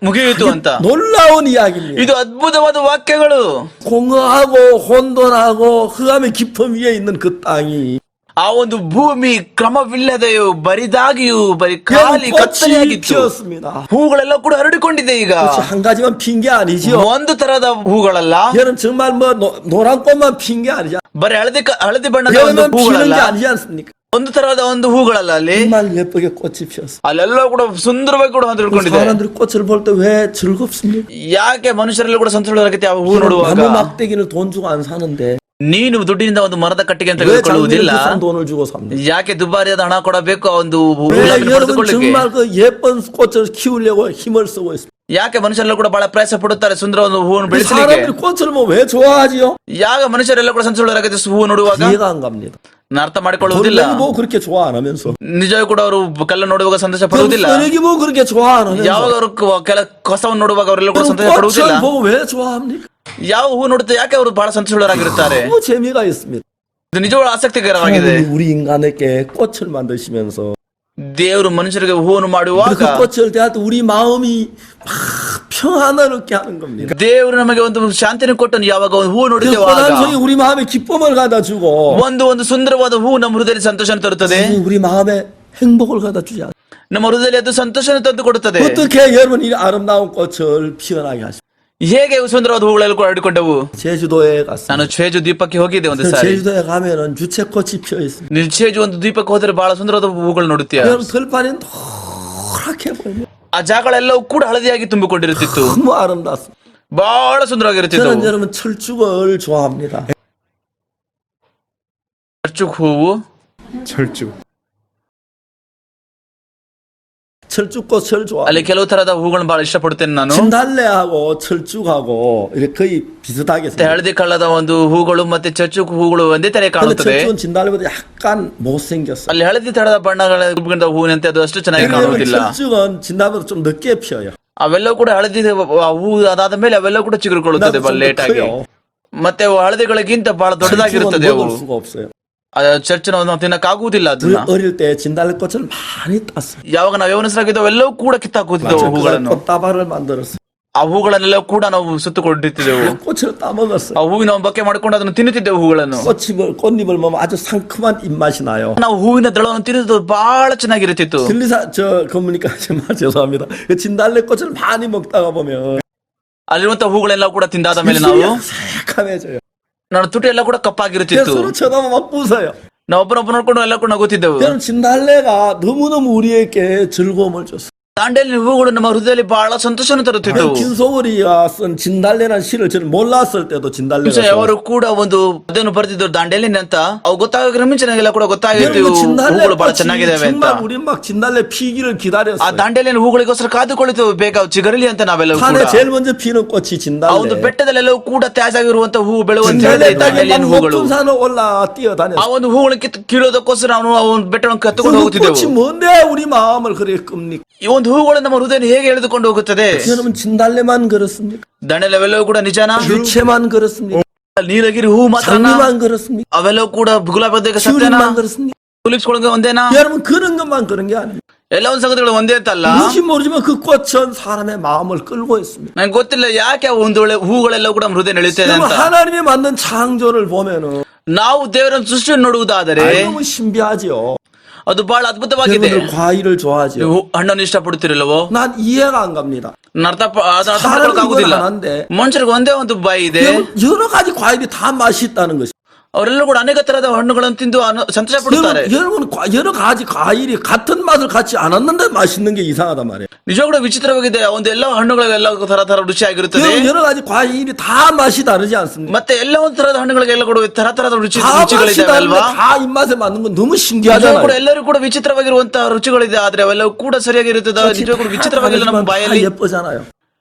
ಮುಗಿಯಿತು ಅಂತ. 놀라운 이야기입니다. ಇದು ಅದ್ಭುತವಾದ ವಾಕ್ಯಗಳು. 공허하고 혼돈하고 흑암의 깊음 위에 있는 그 땅이 ಆ ಒಂದು ಭೂಮಿ ಕ್ರಮವಿಲ್ಲದೆಯೂ ಬರಿದಾಗಿಯೂ ಬರಿ ಖಾಲಿ 꽃이 ಕತ್ತಲೆಯಾಗಿತ್ತು. 피었습니다. ಹೂಗಳೆಲ್ಲ ಕೂಡ ಹರಡಿಕೊಂಡಿದೆ ಈಗ. 그렇지, 한 가지만 핀 게 아니죠. ಒಂದು ತರಹದ ಹೂಗಳಲ್ಲ, 얘는 정말 뭐 노란 꽃만 핀 게 아니죠. ಬರೀ ಹಳದಿ ಬಣ್ಣದ ಒಂದು 얘는 피는 ಹೂಗಳಲ್ಲ, 게 아니지 않습니까? ಒಂದು ತರಹದ ಒಂದು ಹೂಗಳಲ್ಲ. ಅಲ್ಲಿ 정말 예쁘게 꽃이 피었어. ಅಲ್ಲೆಲ್ಲ ಕೂಡ ಸುಂದರವಾಗಿ ಕೂಡ ಹರಡಿಕೊಂಡಿದೆ. 사람들이 꽃을 볼 때 왜 즐겁습니까? ಯಾಕೆ ಮನುಷ್ಯರೆಲ್ಲ ಕೂಡ ಸಂತೋಷವಾಗುತ್ತೆ ಆ ಹೂ ನೋಡುವಾಗ? 나무 막대기를 돈 주고 안 사는데 ನೀನು ದುಡ್ಡಿನಿಂದ ಒಂದು ಮರದ ಕಟ್ಟಿಗೆ ಅಂತ 왜 ತೆಗೆದುಕೊಳ್ಳುವುದಿಲ್ಲ. 장미를 비싼 돈을 주고 삽니까? ಯಾಕೆ ದುಬಾರಿಯಾದ ಹಣ ಕೊಡಬೇಕು ಆ ಒಂದು 왜 ಗುಲಾಬಿನ 여러분 ಪಡೆದುಕೊಳ್ಳಿಕ್ಕೆ? 정말 그 예쁜 꽃을 키우려고 힘을 쓰고 있습니다. ಯಾಕೆ ಮನುಷ್ಯರೆಲ್ಲ ಕೂಡ ಬಹಳ ಪ್ರಯಾಸ ಪಡುತ್ತಾರೆ ಸುಂದರವಾದ ಹೂವನ್ನು 그 ಬೆಳೆಸಲಿಕ್ಕೆ? 사람들이 꽃을 뭐 왜 좋아하지요? ಯಾಗ ಮನುಷ್ಯರೆಲ್ಲ ಕೂಡ ಸಂತೋಷವಾಗುತ್ತೆ ಹೂ ನೋಡುವಾಗ? 이해가 안 갑니다. ನಾನು ಅರ್ಥ ಮಾಡಿಕೊಳ್ಳುವುದಿಲ್ಲ. 돈내기 뭐 그렇게 좋아 안 하면서 ನಿಜ ಕೂಡ ಅವರು ಕಲ್ಲ ನೋಡುವಾಗ ಸಂತೋಷ ಪಡುವುದಿಲ್ಲ. 쓰레기 뭐 그렇게 좋아 안 하면서 ಯಾವಾಗ ಅವರು ಕೆಲ ಕಸವನ್ನು ನೋಡುವಾಗ ಅವರೆಲ್ಲ ಕೂಡ ಸಂತೋಷ ಪಡುವುದಿಲ್ಲ. 꽃을 보고 왜 좋아합니까? ಯಾವ ಹೂ ನೋಡುತ್ತೆ ಯಾಕೆ ಅವರು ಬಹಳ ಸಂತೋಷವಾಗಿರುತ್ತಾರೆ? 너무 재미가 있습니다. ಇದು ನಿಜವಾದ ಆಸಕ್ತಿಕರವಾಗಿದೆ. 하나님이 우리 인간에게 꽃을 만드시면서 ದೇವರು ಮನುಷ್ಯರಿಗೆ ಹೂವನ್ನು ಮಾಡುವಾಗ 그 꽃을 대할 때 우리 마음이 막 평안을 얻게 하는 겁니다. ದೇವರು ನಮಗೆ ಒಂದು ಶಾಂತಿಯನ್ನು ಕೊಟ್ಟನು. ಯಾವಾಗ ಒಂದು ಹೂ 그 ನೋಡುತ್ತೇವೆ 호남성이 우리 마음에 기쁨을 가다 주고 ಒಂದು ಸುಂದರವಾದ ಹೂ ನಮ್ಮ ಹೃದಯದಲ್ಲಿ ಸಂತೋಷವನ್ನು ತರುತ್ತದೆ. 우리 마음에 행복을 가다 주지 않아요. ನಮ್ಮ ಹೃದಯದಲ್ಲಿ ಅದು ಸಂತೋಷವನ್ನು ತಂದು ಕೊಡುತ್ತದೆ. 어떻게 여러분 이 아름다운 꽃을 피어나게 하십니까? ಹೇಗೆ ಸುಂದರವಾದ ಹೂಗಳೆಲ್ಲ ಕೂಡ ಹರಡಿಕೊಂಡವು? 제주도에 갔습니다. ನಾನು ಚೇಜು ದ್ವೀಪಕ್ಕೆ ಹೋಗಿದ್ದೆ ಒಂದು 그 ಸಾರಿ. 제주도에 가면은 유채꽃이 피어 있습니다. ನೀವು ಚೇಜು ಒಂದು ದ್ವೀಪಕ್ಕೆ ಹೋದ್ರೆ ಬಹಳ ಸುಂದರವಾದ ಹೂಗಳು ನೋಡುತ್ತೀಯ. 여러분 들판이 노랗게 보입니다. ಆ ಜಾಗಗಳೆಲ್ಲವೂ ಕೂಡ ಹಳದಿಯಾಗಿ ತುಂಬಿಕೊಂಡಿರುತ್ತಿತ್ತು. 너무 아름답습니다. ಬಹಳ ಸುಂದರವಾಗಿರುತ್ತಿತ್ತು. 저는 여러분 철쭉을 좋아합니다. ಚರ್ಚುಕ್ ಹೂವು, 철쭉꽃 철 좋아. ಅಲ್ಲಿ ಕೆಲವು ತರಹದ ಹೂಗಳನ್ನ ಬಹಳ ಇಷ್ಟಪಡುತ್ತೇನೆ ನಾನು. 진달래하고 철쭉하고 이렇게 거의 비슷하게 ಮತ್ತೆ 생겼어요. ಹಳದಿ ಕಳ್ಳದ ಒಂದು ಹೂಗಳು ಮತ್ತೆ ಚರ್ಚುಕ್ ಹೂಗಳು ಒಂದೇ ತರ 근데 ಕಾಣುತ್ತದೆ. 철쭉은 진달래보다 약간 못생겼어요. ಅಲ್ಲಿ ಹಳದಿ ತರಹದ ಬಣ್ಣಗಳ ಹೂವಿನಂತೆ ಅದು ಅಷ್ಟು ಚೆನ್ನಾಗಿ 왜냐면 ಕಾಣುವುದಿಲ್ಲ. 철쭉은 진달래보다 좀 늦게 피어요. ಅವೆಲ್ಲವೂ ಕೂಡ ಹಳದಿ ಹೂ ಅದಾದ ಮೇಲೆ ಅವೆಲ್ಲವೂ ಕೂಡ ಚಿಗುರುಕೊಳ್ಳುತ್ತದೆ 나도 ಬಹಳ 좀 ಲೇಟ್ 더 ಆಗಿ. 커요. ಮತ್ತೆ ಅವು ಹಳದಿಗಳಿಗಿಂತ ಬಹಳ 철쭉은 ದೊಡ್ಡದಾಗಿರುತ್ತದೆ ಅವು. 먹을 수가 없어요. ಚರ್ಚಿನ ನಾವು ತಿನ್ನಕ್ಕಾಗುವುದಿಲ್ಲ 우리 ಅದನ್ನ. 어릴 때 진달래꽃을 많이 땄어요. ಯಾವಾಗ ನಾವು ಯೌವನಸ್ಥರಾಗಿದ್ದೋ ಎಲ್ಲವೂ ಕೂಡ ಕಿತ್ತಾಕುತ್ತಿದ್ದೆವು 맞아요. ಹೂಗಳನ್ನು. 꽃다발을 만들었어요. ಆ ಹೂಗಳನ್ನೆಲ್ಲ ಕೂಡ ನಾವು ಸುತ್ತುಕೊಂಡಿರ್ತಿದ್ದೆವು. 꽃을 따먹었어요. ಆ ಹೂವಿನ ಬಕ್ಕೆ ಮಾಡ್ಕೊಂಡು ಅದನ್ನು ತಿನ್ನುತ್ತಿದ್ದೆವು ಹೂಗಳನ್ನು. 꽃잎을 먹으면 아주 상큼한 입맛이 나요. ನಾವು ಹೂವಿನ ದಳವನ್ನು ತಿನ್ನುವುದು ಬಹಳ ಚೆನ್ನಾಗಿರುತ್ತಿತ್ತು. 그러니까 정말 죄송합니다. 그 진달래꽃을 많이 먹다가 보면 ಅಲ್ಲಿರುವಂತಹ ಹೂಗಳೆಲ್ಲ ಕೂಡ ತಿಂದಾದ ಮೇಲೆ ನಾವು 새카매져요. ನನ್ನ ತುಟಿ ಎಲ್ಲ ಕೂಡ ಕಪ್ಪಾಗಿರುತ್ತಿತ್ತು. 서로 쳐다보면 막 웃어요. ನಾವು ಒಬ್ಬರೊಬ್ಬ ನೋಡ್ಕೊಂಡು ಎಲ್ಲ ಕೂಡ ನಗುತ್ತಿದ್ದೆವು. 여러분 진달래가 너무너무 우리에게 즐거움을 줬어요. ದಾಂಡೇಲಿನ ಹೂಗಳು ನಮ್ಮ ಹೃದಯದಲ್ಲಿ ಬಹಳ ಸಂತೋಷವನ್ನು ತರುತ್ತಿದ್ದವು. 김소월이가 쓴 진달래라는 시를 저는 몰랐을 때도 진달래가 ಅವರು ಕೂಡ ಒಂದು ಅದನ್ನು ಬರೆದಿದ್ದರು ದಾಂಡೇಲಿನ ಅಂತ. ಅವು ಗೊತ್ತಾಗ ಮುಂಚೆನಾಗೆಲ್ಲ ಕೂಡ ಗೊತ್ತಾಗಿತ್ತು 여러분 ಹೂಗಳು ಬಹಳ 진달래꽃이 ಚೆನ್ನಾಗಿದ್ದಾವೆ ಅಂತ. 정말 우리 막 진달래 피기를 ಆ 기다렸어요. ದಾಂಡೇಲಿನ ಹೂಗಳಿಗೋಸ್ಕರ ಕಾದುಕೊಳ್ಳುತ್ತೇವೆ ಬೇಗ ಚಿಗರಲಿ ಅಂತ ನಾವೆಲ್ಲ 산에 ಕೂಡ. 제일 먼저 피는 꽃이 ಆ ಒಂದು 진달래. ಬೆಟ್ಟದಲ್ಲೆಲ್ಲವೂ ಕೂಡ ತ್ಯಾಜಾಗಿರುವಂತ ಹೂ ಬೆಳೆಯುವಂತ 진달래 따기 ದಾಂಡೇಲಿನ ಹೂಗಳು. 높은 산을 올라 ಆ 뛰어다녔어요. ಒಂದು ಹೂಗಳನ್ನು ಕೀಳೋದಕ್ಕೋಸ್ಕರ ನಾವು ಆ ಒಂದು ಬೆಟ್ಟವನ್ನು ಕತ್ತುಕೊಂಡು 그 꽃이 ಹೋಗುತ್ತಿದ್ದೆವು. 뭔데 우리 마음을 그렇게 끕니까? ಈ ಒಂದು ಹೂಗಳು ನಮ್ಮ ಹೃದಯ ಹೇಗೆ ಎಳೆದುಕೊಂಡು ಹೋಗುತ್ತದೆ? 여러분 진달래만 그렇습니까? ದಾಂಡೇಲಿ ಕೂಡ ನಿಜಾನ? 유채만 그렇습니까? ನೀಲಗಿರಿ ಹೂ ಮಾತ್ರ? 장미만 그렇습니까? ಅವೆಲ್ಲವೂ ಕೂಡ ಗುಲಾಬಿ ಸತ್ಯನಾ? 튤립만 그렇습니까? ಟುಲಿಪ್ಸ್ ಒಂದೇನಾ? 여러분 그런 것만 그런 게 아니에요. ಎಲ್ಲ ಒಂದು ಸಂಗತಿಗಳು ಒಂದೇ ಅಂತಲ್ಲ. 무엇이 모르지만 그 꽃은 사람의 마음을 끌고 있습니다. ನಂಗೆ ಗೊತ್ತಿಲ್ಲ ಯಾಕೆ ಆ ಒಂದು ಹೂಗಳೆಲ್ಲ ಕೂಡ ನಮ್ಮ ಹೃದಯ ಎಳೆಯುತ್ತದೆ 여러분 ಅಂತ. 하나님이 만든 창조를 보면은 ನಾವು ದೇವರ ಸೃಷ್ಟಿಯನ್ನು ನೋಡುವುದಾದರೆ 너무 신비하죠. ಅದು ಬಹಳ ಅದ್ಭುತವಾಗಿದೆ. 여러분들 과일을 좋아하죠. ನೀವು ಹಣ್ಣನ್ನು ಇಷ್ಟಪಡುತ್ತಿರಲ್ಲವೋ? 난 이해가 안 갑니다. ಅರ್ಥ ಮಾಡ್ಕೊಳ್ಳೋಕ್ಕಾಗುದಿಲ್ಲ. 하나인데 ಮನುಷ್ಯರಿಗೆ ಒಂದೇ ಒಂದು ಬಾಯಿ ಇದೆ. 여러 가지 과일이 다 맛이 있다는 것이. ಅವರೆಲ್ಲರೂ ಕೂಡ ಅನೇಕ ತರಹದ ಹಣ್ಣುಗಳನ್ನು ತಿಂದು ಸಂತೋಷ ಪಡುತ್ತಾರೆ. 여러분 여러 가지 과일이 같은 맛을 갖지 않았는데 맛있는 게 이상하단 말이에요. ನಿಜವಾಗ್ಲೂ ಕೂಡ ವಿಚಿತ್ರವಾಗಿದೆ. ಒಂದು ಎಲ್ಲ ಹಣ್ಣುಗಳೆಲ್ಲ ತರ ರುಚಿಯಾಗಿರುತ್ತದೆ. 여러 가지 과일이 다 맛이 다르지 않습니까? ಮತ್ತೆ ಎಲ್ಲ ಒಂದು ತರಹದ ಹಣ್ಣುಗಳಿಗೆಲ್ಲ ಕೂಡ ತರತರದ 다 맛이 ರುಚಿಗಳಿದ್ದಾವೆ 다른데 ಅಲ್ವಾ? 다 입맛에 맞는 건 너무 ನಿಜವಾಗ್ಲೂ 신기하잖아요. ಕೂಡ ಎಲ್ಲರೂ ಕೂಡ ವಿಚಿತ್ರವಾಗಿರುವಂತಹ ರುಚಿಗಳಿದೆ. ಆದ್ರೆ ಅವೆಲ್ಲವೂ ಕೂಡ ಸರಿಯಾಗಿರುತ್ತದೆ. ನಿಜವಾಗ್ಲೂ ಕೂಡ ವಿಚಿತ್ರವಾಗಿಲ್ಲ ನಮ್ಮ 다 ಬಾಯಲ್ಲಿ. 예쁘잖아요.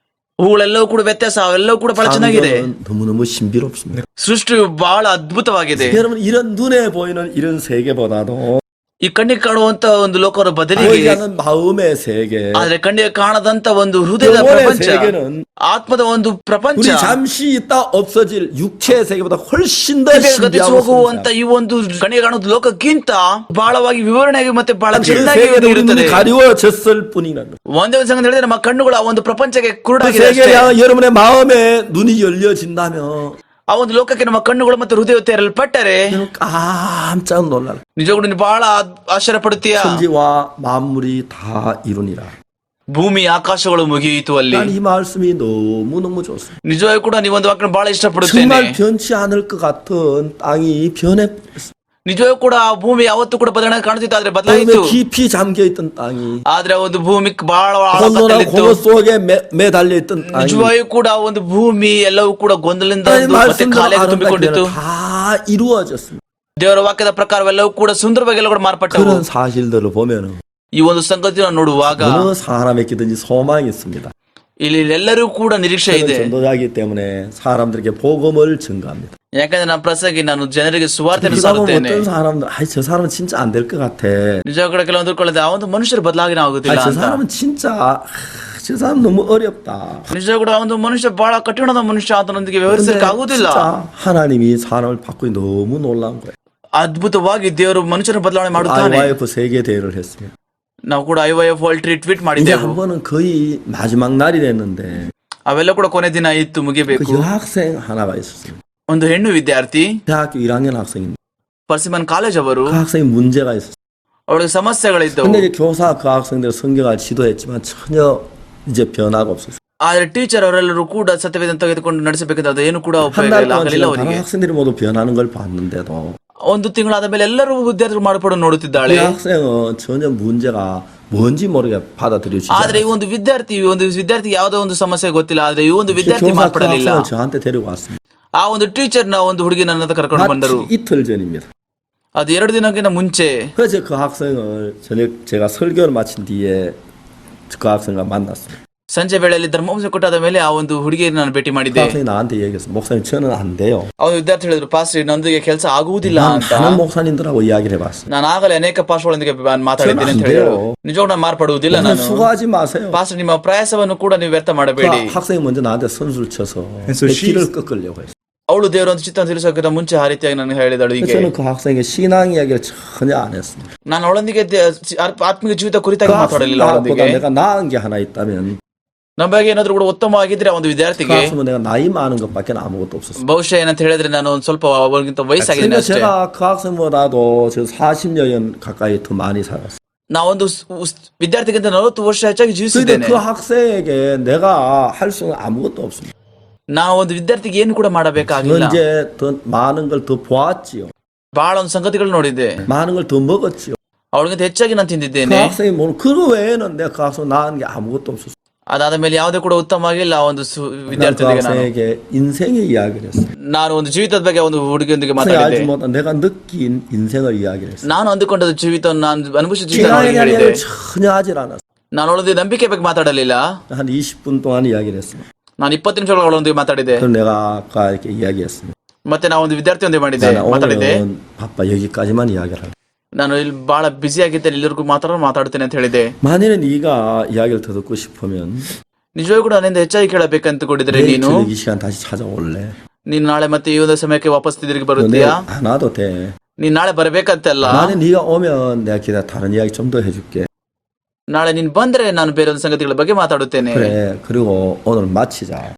ಹೂಗಳೆಲ್ಲವೂ ಕೂಡ ವ್ಯತ್ಯಾಸ, ಅವೆಲ್ಲವೂ ಕೂಡ ಬಹಳ ಚೆನ್ನಾಗಿದೆ. 창조는 너무너무 신비롭습니다. ಸೃಷ್ಟಿಯು ಬಹಳ ಅದ್ಭುತವಾಗಿದೆ. 여러분 이런 눈에 보이는 이런 세계보다도 ಈ ಕಣ್ಣಿಗೆ ಕಾಣುವಂತ ಒಂದು ಲೋಕದ ಬದಲಿಗೆ 보이지 않는 마음의 세계, ಆದ್ರೆ ಕಣ್ಣಿಗೆ ಕಾಣದಂತ ಒಂದು ಹೃದಯದ 영혼의 ಪ್ರಪಂಚ, 세계는 ಆತ್ಮದ ಒಂದು ಪ್ರಪಂಚ, 우리 잠시 있다 없어질 육체의 세계보다 훨씬 더 ಗತಿಸಿ 신비하고 ಹೋಗುವಂತ 섬세해요. ಈ ಒಂದು ಕಣ್ಣಿಗೆ ಕಾಣುವ ಲೋಕಕ್ಕಿಂತ ಬಹಳವಾಗಿ ವಿವರಣೆಯಾಗಿ ಮತ್ತೆ ಬಹಳ 그 ಚೆನ್ನಾಗಿ 세계는 우리 ಇರುತ್ತದೆ. 눈이 가리워졌을 뿐이라는 거예요. ಒಂದೇ ಒಂದು ಸಂಗತಿ ಹೇಳಿದ್ರೆ ನಮ್ಮ ಕಣ್ಣುಗಳು ಆ ಒಂದು ಪ್ರಪಂಚಕ್ಕೆ 그 ಕುರುಡಾಗಿದೆ 세계에 ಅಷ್ಟೇ. 향한 여러분의 마음에 눈이 열려진다면 ಆ ಒಂದು ಲೋಕಕ್ಕೆ ನಮ್ಮ ಕಣ್ಣುಗಳು ಮತ್ತು ಹೃದಯ ತೆರಲ್ಪಟ್ಟರೆ 여러분 깜짝 놀랄. ನಿಜವಾಗ್ಲೂ ನೀವು ಬಹಳ ಆಶ್ಚರ್ಯ ಪಡುತ್ತೀಯ. 천지와 만물이 다 이루니라. ಭೂಮಿ ಆಕಾಶಗಳು ಮುಗಿಯಿತು ಅಲ್ಲಿ. 난 이 말씀이 너무너무 좋습니다. ನಿಜವಾಗಿ ಕೂಡ ನೀವೊಂದು ವಾಕ್ಯ ಬಹಳ ಇಷ್ಟಪಡುತ್ತೇನೆ. 정말 변치 않을 것 같은 땅이 변해버렸습니다. ನಿಜವೂ ಕೂಡ ಆ ಭೂಮಿ ಯಾವತ್ತೂ ಕೂಡ ಬದಲಾವಣೆ ಕಾಣುತ್ತಿತ್ತು, ಆದ್ರೆ ಬದಲಾಯಿತು. 처음에 깊이 잠겨있던 땅이 ಆದ್ರೆ ಆ ಒಂದು ಭೂಮಿ ಬಹಳ 혼돈하고 ಆಳಕತ್ತಲ್ಲಿತ್ತು. 공허 속에 매달려있던 땅이 ನಿಜವಾಗಿಯೂ ಕೂಡ ಆ ಒಂದು ಭೂಮಿ ಎಲ್ಲವೂ ಕೂಡ ಗೊಂದಲದಿಂದ 하나님 ಮತ್ತೆ 말씀대로 ಖಾಲಿಯಾಗಿ ತುಂಬಿಕೊಂಡಿತ್ತು. 아름답게 다 ಇರು어졌습니다. ದೇವರ ವಾಕ್ಯದ ಪ್ರಕಾರವೆಲ್ಲವೂ ಕೂಡ ಸುಂದರವಾಗಿ ಎಲ್ಲ ಕೂಡ ಮಾರ್ಪಟ್ಟವು. 그런 사실들을 보면은 ಈ ಒಂದು ಸಂಗತಿಯನ್ನು ನೋಡುವಾಗ 어느 사람에게든지 소망이 있습니다. ಇಲ್ಲಿ ಎಲ್ಲರೂ ಕೂಡ ನಿರೀಕ್ಷೆ 저는 ಇದೆ. 전도자이기 때문에 사람들에게 복음을 전가합니다. ಯಾಕಂದ್ರೆ ನಾನು ಪ್ರಸಂಗಿ, ನಾನು ಜನರಿಗೆ ಸುವಾರ್ತೆಯನ್ನು 그러다 보면 ಸಾರುತ್ತೇನೆ. 어떤 사람들 저 사람은 진짜 안 될 것 같아. ನಿಜವಾಗ್ಲೂ ಕೆಲವೊಂದು ಕೊಳ್ಳದೆ ಆ ಒಂದು ಮನುಷ್ಯರು ಬದಲಾವಣೆ ಆಗುದಿಲ್ಲ 저 ಅಂತ. 사람은 진짜 저 사람 너무 어렵다. ನಿಜವಾಗ್ಲೂ ಆ ಒಂದು ಮನುಷ್ಯ ಬಹಳ ಕಠಿಣದ ಮನುಷ್ಯ, ಅದರೊಂದಿಗೆ ವ್ಯವಹರಿಸಲಿಕ್ಕೆ ಆಗುದಿಲ್ಲ. 진짜 하나님이 사람을 바꾸니 너무 놀라운 거예요. ಅದ್ಭುತವಾಗಿ ದೇವರು ಮನುಷ್ಯರ ಬದಲಾವಣೆ ಮಾಡುತ್ತಾನೆ. IYF 세계 대회를 했습니다. ನಾವು ಕೂಡ IYF ವರ್ಲ್ಡ್ ಟ್ವೀಟ್ 이제 ಮಾಡಿದ್ದೆವು. 한 번은 거의 마지막 날이 됐는데 ಅವೆಲ್ಲ ಕೂಡ ಕೊನೆ ದಿನ ಇತ್ತು, 그 ಮುಗಿಬೇಕು. 여학생 하나가 있었어요. ಒಂದು ಹೆಣ್ಣು ವಿದ್ಯಾರ್ಥಿ, 대학교 1학년 학생입니다. ಪರ್ಸಿಮನ್ ಕಾಲೇಜ್ ಅವರು, 그 학생이 문제가 있었어요. ಅವಳಿಗೆ ಸಮಸ್ಯೆಗಳಿದ್ದವು. 근데 이제 교사 그 학생들 성경을 지도했지만 전혀 이제 변화가 없었어요. ಆದ್ರೆ ಟೀಚರ್ ಅವರೆಲ್ಲರೂ ಕೂಡ ಸತ್ಯವೇದನ್ನು ತೆಗೆದುಕೊಂಡು ನಡೆಸಬೇಕಿದ್ರೆ ಅದು ಏನು ಕೂಡ 한 ಉಪಯೋಗ 달 동안 ಆಗಲಿಲ್ಲ 지금 다른 ಅವರಿಗೆ. 학생들이 모두 변하는 걸 봤는데도 ಒಂದು ತಿಂಗಳಾದ ಮೇಲೆ ಎಲ್ಲರೂ ವಿದ್ಯಾರ್ಥಿಗಳು ಮಾರ್ಪಡು ನೋಡುತ್ತಿದ್ದಾಳೆ. 이 학생은 전혀 문제가 뭔지 모르게 받아들여지지 ಆದ್ರೆ ಈ 않았어요. ಒಂದು ವಿದ್ಯಾರ್ಥಿ ಯಾವುದೋ ಒಂದು ಸಮಸ್ಯೆ ಗೊತ್ತಿಲ್ಲ, ಆದ್ರೆ ಈ ಒಂದು ವಿದ್ಯಾರ್ಥಿ 교사 그 ಮಾರ್ಪಡಲಿಲ್ಲ. 학생을 저한테 데리고 왔습니다. ಆ ಒಂದು ಟೀಚರ್ ನ ಒಂದು ಹುಡುಗಿ ನನ್ನ ಹತ್ರ ಕರ್ಕೊಂಡು ಬಂದರು. 마치 이틀 전입니다. ಅದು 2 ದಿನಕ್ಕಿಂತ ಮುಂಚೆ. 그래서 그 학생을 저녁 제가 설교를 마친 뒤에 그 학생과 만났습니다. ಸಂಜೆ ವೇಳೆಯಲ್ಲಿ ಧರ್ಮೋಪದೇಶ ಕೊಟ್ಟಾದ ಮೇಲೆ ಆ ಒಂದು ಹುಡುಗಿಯನ್ನು ನಾನು ಭೇಟಿ 그 ಮಾಡಿದ್ದೆ. 학생이 나한테 얘기했어요. 목사님 저는 안 돼요. ಅವನು ವಿದ್ಯಾರ್ಥಿ ಹೇಳಿದ್ರು, ಪಾಸ್ಟರ್ ನನ್ನೊಂದಿಗೆ ಕೆಲಸ ಆಗುವುದಿಲ್ಲ 난 ಅಂತ. 많은 목사님들하고 이야기를 해봤어요. ನಾನು ಆಗಲೇ ಅನೇಕ ಪಾಸ್ಟರ್ಗಳೊಂದಿಗೆ ಮಾತಾಡಿದ್ದೇನೆ ಅಂತ 저는 안 ಹೇಳಿದ್ರು. 돼요. ನಿಜವಾಗ್ಲೂ ನಾನು ಮಾರ್ಪಡುವುದಿಲ್ಲ. 목사님 ನಾನು 수고하지 마세요. ಪಾಸ್ಟರ್ ನಿಮ್ಮ ಪ್ರಯಾಸವನ್ನು ಕೂಡ ನೀವು ವ್ಯರ್ಥ ಮಾಡಬೇಡಿ. 그 학생이 먼저 나한테 선수를 쳐서 그래서 내 길을 꺾으려고 했어요. ಅವಳು ದೇವರ ಒಂದು ಚಿತ್ತ ತಿಳಿಸೋಕ್ಕಿಂತ ಮುಂಚೆ ಆ ರೀತಿಯಾಗಿ ನನಗೆ ಹೇಳಿದಳು. ಹೀಗೆ 저는 그 학생의 신앙 이야기를 전혀 안 했습니다. ನಾನು ಅವಳೊಂದಿಗೆ ಆತ್ಮಿಕ ಜೀವಿತ 그 ಕುರಿತಾಗಿ ಮಾತಾಡಲಿಲ್ಲ. 학생보다 ಅವಳೊಂದಿಗೆ 내가 나은 게 하나 있다면 ನಮ್ಮ ಬಗ್ಗೆ ಏನಾದ್ರು ಕೂಡ ಉತ್ತಮವಾಗಿದ್ರೆ ಆ ಒಂದು 그 ವಿದ್ಯಾರ್ಥಿಗೆ 학생은 내가 나이 많은 것밖에 아무것도 없었어요. ಬಹುಶಃ ಏನಂತ ಹೇಳಿದ್ರೆ ನಾನು ಒಂದು ಸ್ವಲ್ಪ ಅವಳಿಗಿಂತ ವಯಸ್ಸಾಗಿದ್ದೇನೆ 그러니까 ಅಷ್ಟೇ. 제가 그 학생보다도 저 40년 가까이 더 많이 살았어요. ನಾವೊಂದು ವಿದ್ಯಾರ್ಥಿಗಿಂತ 40 ವರ್ಷ ಹೆಚ್ಚಾಗಿ 근데 ಜೀವಿಸಿದ್ದೇನೆ. 그 학생에게 내가 할 수는 아무것도 없습니다. ನಾವು ಒಂದು ವಿದ್ಯಾರ್ಥಿಗೆ ಏನು ಕೂಡ ಮಾಡಬೇಕಾಗಿಲ್ಲ. 저는 이제 더 많은 걸 더 보았지요. ಬಹಳ ಒಂದು ಸಂಗತಿಗಳು ನೋಡಿದ್ದೆ. 많은 걸 더 먹었지요. ಅವಳಿಗಿಂತ ಹೆಚ್ಚಾಗಿ ನಾನು 그 ತಿಂದಿದ್ದೇನೆ. 학생이 모르는 그 외에는 내가 그 학생 나은 게 아무것도 없었어요. ಅದಾದ ಮೇಲೆ ಯಾವುದೇ ಕೂಡ ಉತ್ತಮವಾಗಿಲ್ಲ ಆ ಒಂದು 그 ವಿದ್ಯಾರ್ಥಿಗೆ. ನಾನು 학생에게 인생의 이야기를 했어요. ನಾನು ಒಂದು ಜೀವಿತದ ಬಗ್ಗೆ ಒಂದು ಹುಡುಗಿಯೊಂದಿಗೆ 학생이 ಮಾತಾಡಿದೆ. 알지 못한 내가 느낀 인생을 이야기를 했어요. ನಾನು ಅಂದುಕೊಂಡದ್ದು ಜೀವಿತವನ್ನು ನಾನು ಅನುಭವಿಸಿದ ಜೀವಿತ 신앙에 ಅವಳಿಗೆ 대한 ಹೇಳಿದೆ. 이야기를 전혀 하질 않았어요. ನಾನು ಅವಳೊಂದಿಗೆ ನಂಬಿಕೆ ಬಗ್ಗೆ ಮಾತಾಡಲಿಲ್ಲ. 한 20분 동안 이야기를 했습니다. ನಾನು 20 ನಿಮಿಷಗಳು ಅವಳೊಂದಿಗೆ ಮಾತಾಡಿದೆ. 그럼 내가 아까 이렇게 이야기했습니다. ಮತ್ತೆ ನಾವು ಒಂದು ವಿದ್ಯಾರ್ಥಿಯೊಂದಿಗೆ 나는 ಮಾತಾಡಿದೆ. 오늘은 바빠 여기까지만 이야기를 할게. ನಾನು ಇಲ್ಲಿ ಬಹಳ ಬ್ಯುಸಿ ಆಗಿದ್ದೇನೆ, ಎಲ್ಲರಿಗೂ ಮಾತಾಡುತ್ತೇನೆ ಅಂತ ಹೇಳಿದೆ. 만일에 네가 이야기를 더 듣고 싶으면 ನಿಜವಾಗೂ ಕೂಡ ನನ್ನಿಂದ ಹೆಚ್ಚಾಗಿ ಕೇಳಬೇಕಂತ ಕೊಟ್ಟಿದ್ರೆ 내일 ನೀನು 저녁 이 시간 다시 찾아올래? ನೀನು ನಾಳೆ ಮತ್ತೆ ಈ ಒಂದು ಸಮಯಕ್ಕೆ ವಾಪಸ್ ತಿರುಗಿ ಬರುತ್ತೀಯಾ? 내일 안 와도 돼. ನೀನ್ ನಾಳೆ ಬರ್ಬೇಕಂತಲ್ಲ. 만약 네가 오면 내가 기다 다른 이야기 좀 더 해줄게. ನಾಳೆ ನೀನ್ ಬಂದ್ರೆ ನಾನು ಬೇರೆ ಒಂದು ಸಂಗತಿಗಳ ಬಗ್ಗೆ ಮಾತಾಡುತ್ತೇನೆ. 그래. 그리고 오늘 마치자.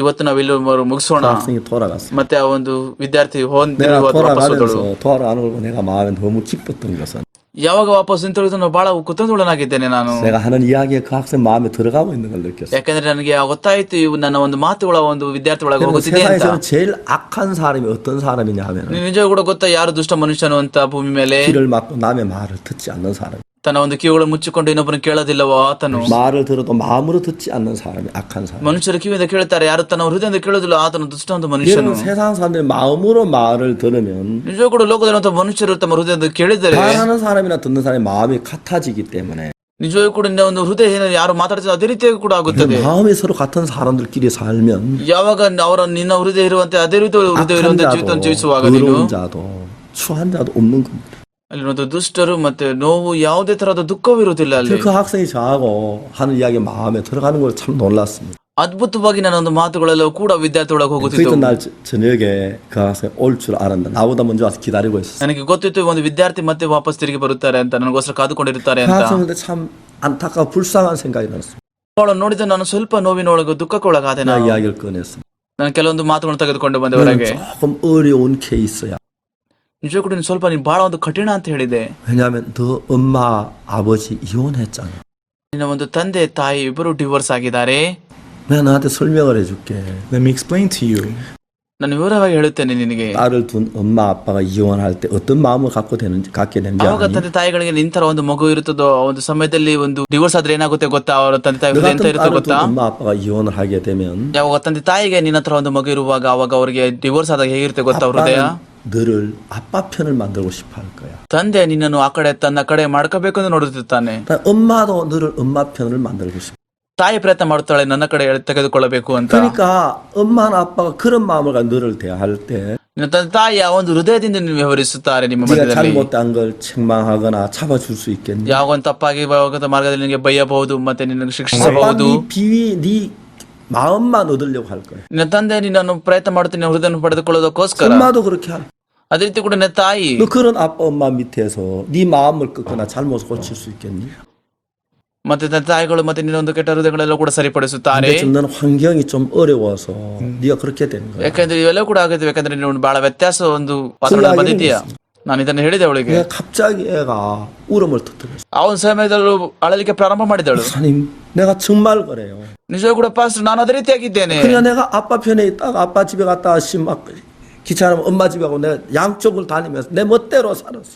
ಇವತ್ತು ನಾವು ಇಲ್ಲಿ ಮುಗಿಸೋಣ. 그 학생이 돌아갔어. ಮತ್ತೆ ಆ ಒಂದು ವಿದ್ಯಾರ್ಥಿ 내가 ವಾಪಸ್ ಹೋದಳು. 돌아가면서 돌아가는 걸 보고 내가 마음에 너무 기뻤던 것은 ಯಾವಾಗ ವಾಪಸ್ ಹಿಂತಿರುಗಿದ ನಾನು ಬಹಳ ಕುತೂಹಲನಾಗಿದ್ದೇನೆ ನಾನು. 내가 하는 이야기에 그 학생 마음에 들어가고 있는 걸 느꼈어요. ಯಾಕಂದ್ರೆ ನನಗೆ ಗೊತ್ತಾಯ್ತು ಇವು ನನ್ನ ಒಂದು ಮಾತುಗಳ ಒಂದು ವಿದ್ಯಾರ್ಥಿ ಒಳಗೆ 그리고 ಹೋಗುತ್ತಿದೆ ಅಂತ. 세상에서는 제일 악한 사람이 어떤 사람이냐 하면 ನಿಜ ಕೂಡ ಗೊತ್ತಾ ಯಾರು ದುಷ್ಟ ಮನುಷ್ಯನು ಅಂತ ಭೂಮಿ ಮೇಲೆ? 귀를 막고 남의 말을 듣지 않는 사람. ತನ್ನ ಒಂದು ಕಿವಿಗಳನ್ನು ಮುಚ್ಚಿಕೊಂಡು ಇನ್ನೊಬ್ಬರನ್ನು ಕೇಳೋದಿಲ್ಲವೋ ಆತನು. 말을 들어도 마음으로 듣지 않는 사람이 악한 사람. ಮನುಷ್ಯರು ಕಿವಿಯಿಂದ ಕೇಳ್ತಾರೆ, ಯಾರು ತನ್ನ ಹೃದಯದಿಂದ ಕೇಳೋದಿಲ್ಲ ಆತನು ದುಷ್ಟ ಒಂದು ಮನುಷ್ಯನು. 여러분 세상 사람들이 마음으로 말을 들으면 ನಿಜ ಕೂಡ ಲೋಕದಲ್ಲಿರುವಂತಹ ಮನುಷ್ಯರು ತಮ್ಮ ಹೃದಯದಿಂದ ಕೇಳಿದರೆ 말하는 사람이나 듣는 사람의 마음이 같아지기 때문에 ನಿಜವೂ ಕೂಡ ಒಂದು ಹೃದಯ ಯಾರು ಮಾತಾಡ್ತಾರೆ ಅದೇ ರೀತಿಯಾಗಿ ಕೂಡ ಆಗುತ್ತದೆ. 마음이 서로 같은 사람들끼리 살면 ಯಾವಾಗ ಅವರ ನಿನ್ನ ಹೃದಯ ಇರುವಂತೆ ಅದೇ ರೀತಿ ಹೃದಯ ಇರುವಂತೆ ಜೀವಿತ ಜೀವಿಸುವಾಗ ನೀನು 더러운 자도 추한 자도 없는 겁니다. ಅಲ್ಲಿ ದುಷ್ಟರು ಮತ್ತೆ ನೋವು ಯಾವುದೇ ತರಹದ ದುಃಖವೂ ಇರುವುದಿಲ್ಲ ಅಲ್ಲಿ. 그 학생이 저하고 하는 이야기 마음에 들어가는 걸 참 놀랐습니다. ಅದ್ಭುತವಾಗಿ ನನ್ನ ಒಂದು ಮಾತುಗಳೆಲ್ಲ ಕೂಡ ವಿದ್ಯಾರ್ಥಿ ಒಳಗೆ 그 ಹೋಗುತ್ತಿದ್ದವು. 이튿날 저녁에 그 학생 올 줄 알았는데 나보다 먼저 와서 기다리고 있었어요. ನನಗೆ ಗೊತ್ತಿತ್ತು ಒಂದು ವಿದ್ಯಾರ್ಥಿ ಮತ್ತೆ ವಾಪಸ್ ತಿರುಗಿ ಬರುತ್ತಾರೆ ಅಂತ, ನನಗೋಸ್ಕರ ಕಾದುಕೊಂಡಿರುತ್ತಾರೆ 그 ಅಂತ. 학생한테 참 안타까워 불쌍한 생각이 났어요. ಅವಳನ್ನು ನೋಡಿದ ನಾನು ಸ್ವಲ್ಪ ನೋವಿನೊಳಗೆ ದುಃಖಕ್ಕೊಳಗಾದೆ. 나 ನಾನು 이야기를 꺼냈습니다. ನಾನು ಕೆಲವೊಂದು ಮಾತುಗಳನ್ನು ತೆಗೆದುಕೊಂಡು ಬಂದೆ 너는 ಹೊರಗೆ. 조금 어려운 케이스야. ನಿಜ ಕೂಡ ನೀನು ಸ್ವಲ್ಪ ನೀನು ಬಹಳ ಒಂದು ಕಠಿಣ ಅಂತ ಹೇಳಿದೆ. 왜냐하면 너 엄마 아버지 이혼했잖아. ನಿನ್ನ ಒಂದು ತಂದೆ ತಾಯಿ ಇಬ್ಬರು ಡಿವೋರ್ಸ್ ಆಗಿದ್ದಾರೆ. 내가 너한테 설명을 해줄게. Let me explain to you. ನಾನು ವಿವರವಾಗಿ ಹೇಳುತ್ತೇನೆ ನಿನಗೆ. 딸을 둔 엄마 아빠가 이혼할 때 어떤 마음을 갖게 되는지 ಅವಾಗ 아니? ತಂದೆ ತಾಯಿಗಳಿಗೆ ನಿಂತರ ಒಂದು ಮಗು ಇರುತ್ತದೋ ಆ ಒಂದು ಸಮಯದಲ್ಲಿ ಒಂದು ಡಿವೋರ್ಸ್ ಆದ್ರೆ ಏನಾಗುತ್ತೆ ಗೊತ್ತಾ? ಅವರ ತಂದೆ ತಾಯಿ 너 ಹೃದಯ ಎಂತ 같은 ಇರುತ್ತೆ 딸을 둔 ಗೊತ್ತಾ? 엄마 아빠가 이혼을 하게 되면 ಯಾವಾಗ ತಂದೆ ತಾಯಿಗೆ ನಿನ್ನ ಹತ್ರ ಒಂದು ಮಗು ಇರುವಾಗ ಅವಾಗ ಅವರಿಗೆ ಡಿವೋರ್ಸ್ ಆದಾಗ ಹೇಗಿರುತ್ತೆ ಗೊತ್ತಾ? ಅವ್ರ ಹೃದಯ 아빠는 너를 아빠 편을 만들고 싶어 할 거야. ತಂದೆ ನಿನ್ನನ್ನು ಆ ಕಡೆ ತನ್ನ ಕಡೆ ಮಾಡ್ಕೋಬೇಕು ಅಂತ ನೋಡುತ್ತಿರ್ತಾನೆ. 엄마도 너를 엄마 편을 만들고 싶어. ತಾಯಿ ಪ್ರಯತ್ನ ಮಾಡ್ತಾಳೆ ನನ್ನ ಕಡೆ ತೆಗೆದುಕೊಳ್ಳಬೇಕು ಅಂತ. 그러니까 엄마나 아빠가 그런 마음을 가지고 너를 대할 때 ನಿನ್ನ ತಂದೆ ತಾಯಿ ಆ ಒಂದು ಹೃದಯದಿಂದ ನೀವು ವ್ಯವಹರಿಸುತ್ತಾರೆ ನಿಮ್ಮ 네가 ಮಧ್ಯದಲ್ಲಿ. 잘못한 걸 책망하거나 잡아줄 수 있겠니? ಯಾವ ಒಂದು ತಪ್ಪಾಗಿ ಹೋಗುವಂತ ಮಾರ್ಗದಲ್ಲಿ ನಿನಗೆ ಬೈಯಬಹುದು ಮತ್ತೆ ನಿನಗೆ ಶಿಕ್ಷಿಸಬಹುದು. 아빠 네 비위 네 마음만 얻으려고 할 거야. ನಿನ್ನ ತಂದೆ ನಿನ್ನನ್ನು ಪ್ರಯತ್ನ ಮಾಡುತ್ತೀನಿ ಹೃದಯ ಪಡೆದುಕೊಳ್ಳೋದಕ್ಕೋಸ್ಕರ. 엄마도 그렇게 할 거야. ಅದೇ ರೀತಿ ಕೂಡ ನಿನ್ನ ತಾಯಿ. 너 그런 아빠 엄마 밑에서 네 마음을 꺾거나 잘못 고칠 수 있겠니? ಮತ್ತೆ ತನ್ನ ತಾಯಿಗಳು ಮತ್ತೆ ನಿನ್ನ ಒಂದು ಕೆಟ್ಟ ಹೃದಯಗಳೆಲ್ಲ ಕೂಡ ಸರಿಪಡಿಸುತ್ತಾರೆ. 근데 지금 너는 환경이 좀 어려워서 네가 그렇게 되는 거야. ಯಾಕಂದ್ರೆ ಇವೆಲ್ಲ ಕೂಡ ಆಗುತ್ತೆ, ಯಾಕಂದ್ರೆ ನೀನು ಬಹಳ ವ್ಯತ್ಯಾಸ ಒಂದು ವಾತಾವರಣ ಬಂದಿದ್ದೀಯಾ. ನಾನು ಇದನ್ನು ಹೇಳಿದೆ ಅವಳಿಗೆ. 내가 갑자기 애가 울음을 터뜨렸어. ಆ ಒಂದು ಸಮಯದಲ್ಲೂ ಅಳಲಿಕ್ಕೆ ಪ್ರಾರಂಭ ಮಾಡಿದಳು. 목사님, 내가 정말 그래요. ನಿಜವೂ ಕೂಡ ಪಾಸ್ಟರ್ ನಾನು ಅದೇ ರೀತಿಯಾಗಿದ್ದೇನೆ. 그러니까 내가 아빠 편에 있다가 아빠 집에 갔다가 막 귀찮으면 엄마 집에 가고 내가 양쪽을 다니면서 내 멋대로 살았어.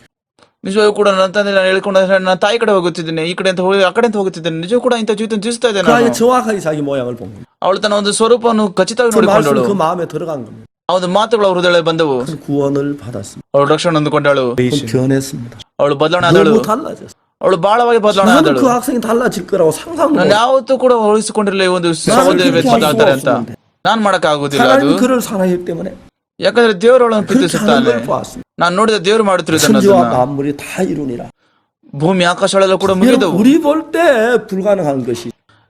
ನಿಜವೂ ಕೂಡ ನನ್ನ ತಂದೆ ನಾನು ಹೇಳ್ಕೊಂಡು ನನ್ನ ತಾಯಿ ಕಡೆ ಹೋಗುತ್ತಿದ್ದೇನೆ, ಈ ಕಡೆ ಅಂತ ಹೋಗಿ ಆ ಕಡೆ ಅಂತ ಹೋಗುತ್ತಿದ್ದೇನೆ. ನಿಜವೂ ಕೂಡ ಇಂಥ ಜೀವಿತ ಜೀವಿಸ್ತಾ ಇದ್ದೇನೆ 그 아이 ನಾನು. 정확하게 자기 모양을 본 거야. ಅವಳು ತನ್ನ ಒಂದು ಸ್ವರೂಪವನ್ನು ಖಚಿತವಾಗಿ 그 말씀 ನೋಡಿಕೊಂಡಳು. 그 마음에 들어간 겁니다. ಆ ಒಂದು 마ತುಗಳು ಅವರ ಹೃದಯದಲ್ಲಿ ಬಂದವು. 그래서 구원을 받았습니다. ಅವಳು ರಕ್ಷಣೆ ಹೊಂದಿಕೊಂಡಳು. 그럼 변했습니다. ಅವಳು ಬದಲಾವಣೆ ಆದಳು. 너무 달라졌어. ಅವಳು ಬಹಳವಾಗಿ ಬದಲಾವಣೆ 나는 ಆದಳು. 그 학생이 달라질 거라고 상상도 ನಾನು 못. ಯಾವತ್ತೂ ಕೂಡ ಹೋಲಿಸಿಕೊಂಡಿರಲಿಲ್ಲ ಈ ಒಂದು ಸಹೋದರಿ ಬದಲಾಗ್ತಾರೆ ಅಂತ. ನಾನು ಮಾಡಕ್ ಆಗುದಿಲ್ಲ ಅದು. 하나님 그를 사랑하기 때문에 ಯಾಕಂದ್ರೆ ದೇವರು ಅವಳನ್ನು 그렇게 하는 ಪ್ರೀತಿಸುತ್ತಾನೆ. 걸 보았습니다. ನಾನು ನೋಡಿದ ದೇವರು ಮಾಡುತ್ತಿರುವುದನ್ನು. 천지와 만물이 다 이루니라. ಭೂಮಿ ಆಕಾಶಗಳೆಲ್ಲ ಕೂಡ ಮುಗಿದವು. 우리 볼 때 불가능한 것이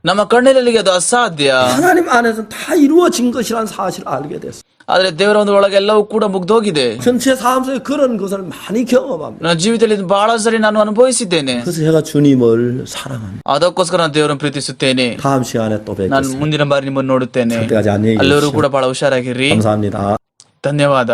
ನಮ್ಮ ಕಣ್ಣಿನಲ್ಲಿ ಅದು ಅಸಾಧ್ಯ. 하나님 안에서 다 이루어진 것이라는 사실을 알게 됐어. ಆದ್ರೆ ದೇವರ ಒಂದು ಒಳಗೆ ಎಲ್ಲವೂ ಕೂಡ ಮುಗ್ದೋಗಿದೆ. 전체 삶 속에 그런 것을 많이 경험합니다. ನನ್ನ ಜೀವಿತದಲ್ಲಿ ಇದು ಬಹಳ ಸರಿ ನಾನು ಅನುಭವಿಸಿದ್ದೇನೆ. 그래서 제가 주님을 사랑합니다. ಅದಕ್ಕೋಸ್ಕರ ನಾನು ದೇವರನ್ನು ಪ್ರೀತಿಸುತ್ತೇನೆ. 다음 시간에 또 ನಾನು 뵙겠습니다. ಮುಂದಿನ ಬಾರಿ ನಿಮ್ಮನ್ನು ನೋಡುತ್ತೇನೆ. 그때까지 안녕히 ಅಲ್ಲರೂ 계십시오. ಕೂಡ ಬಹಳ ಹುಷಾರಾಗಿರಿ. 감사합니다. ಧನ್ಯವಾದ.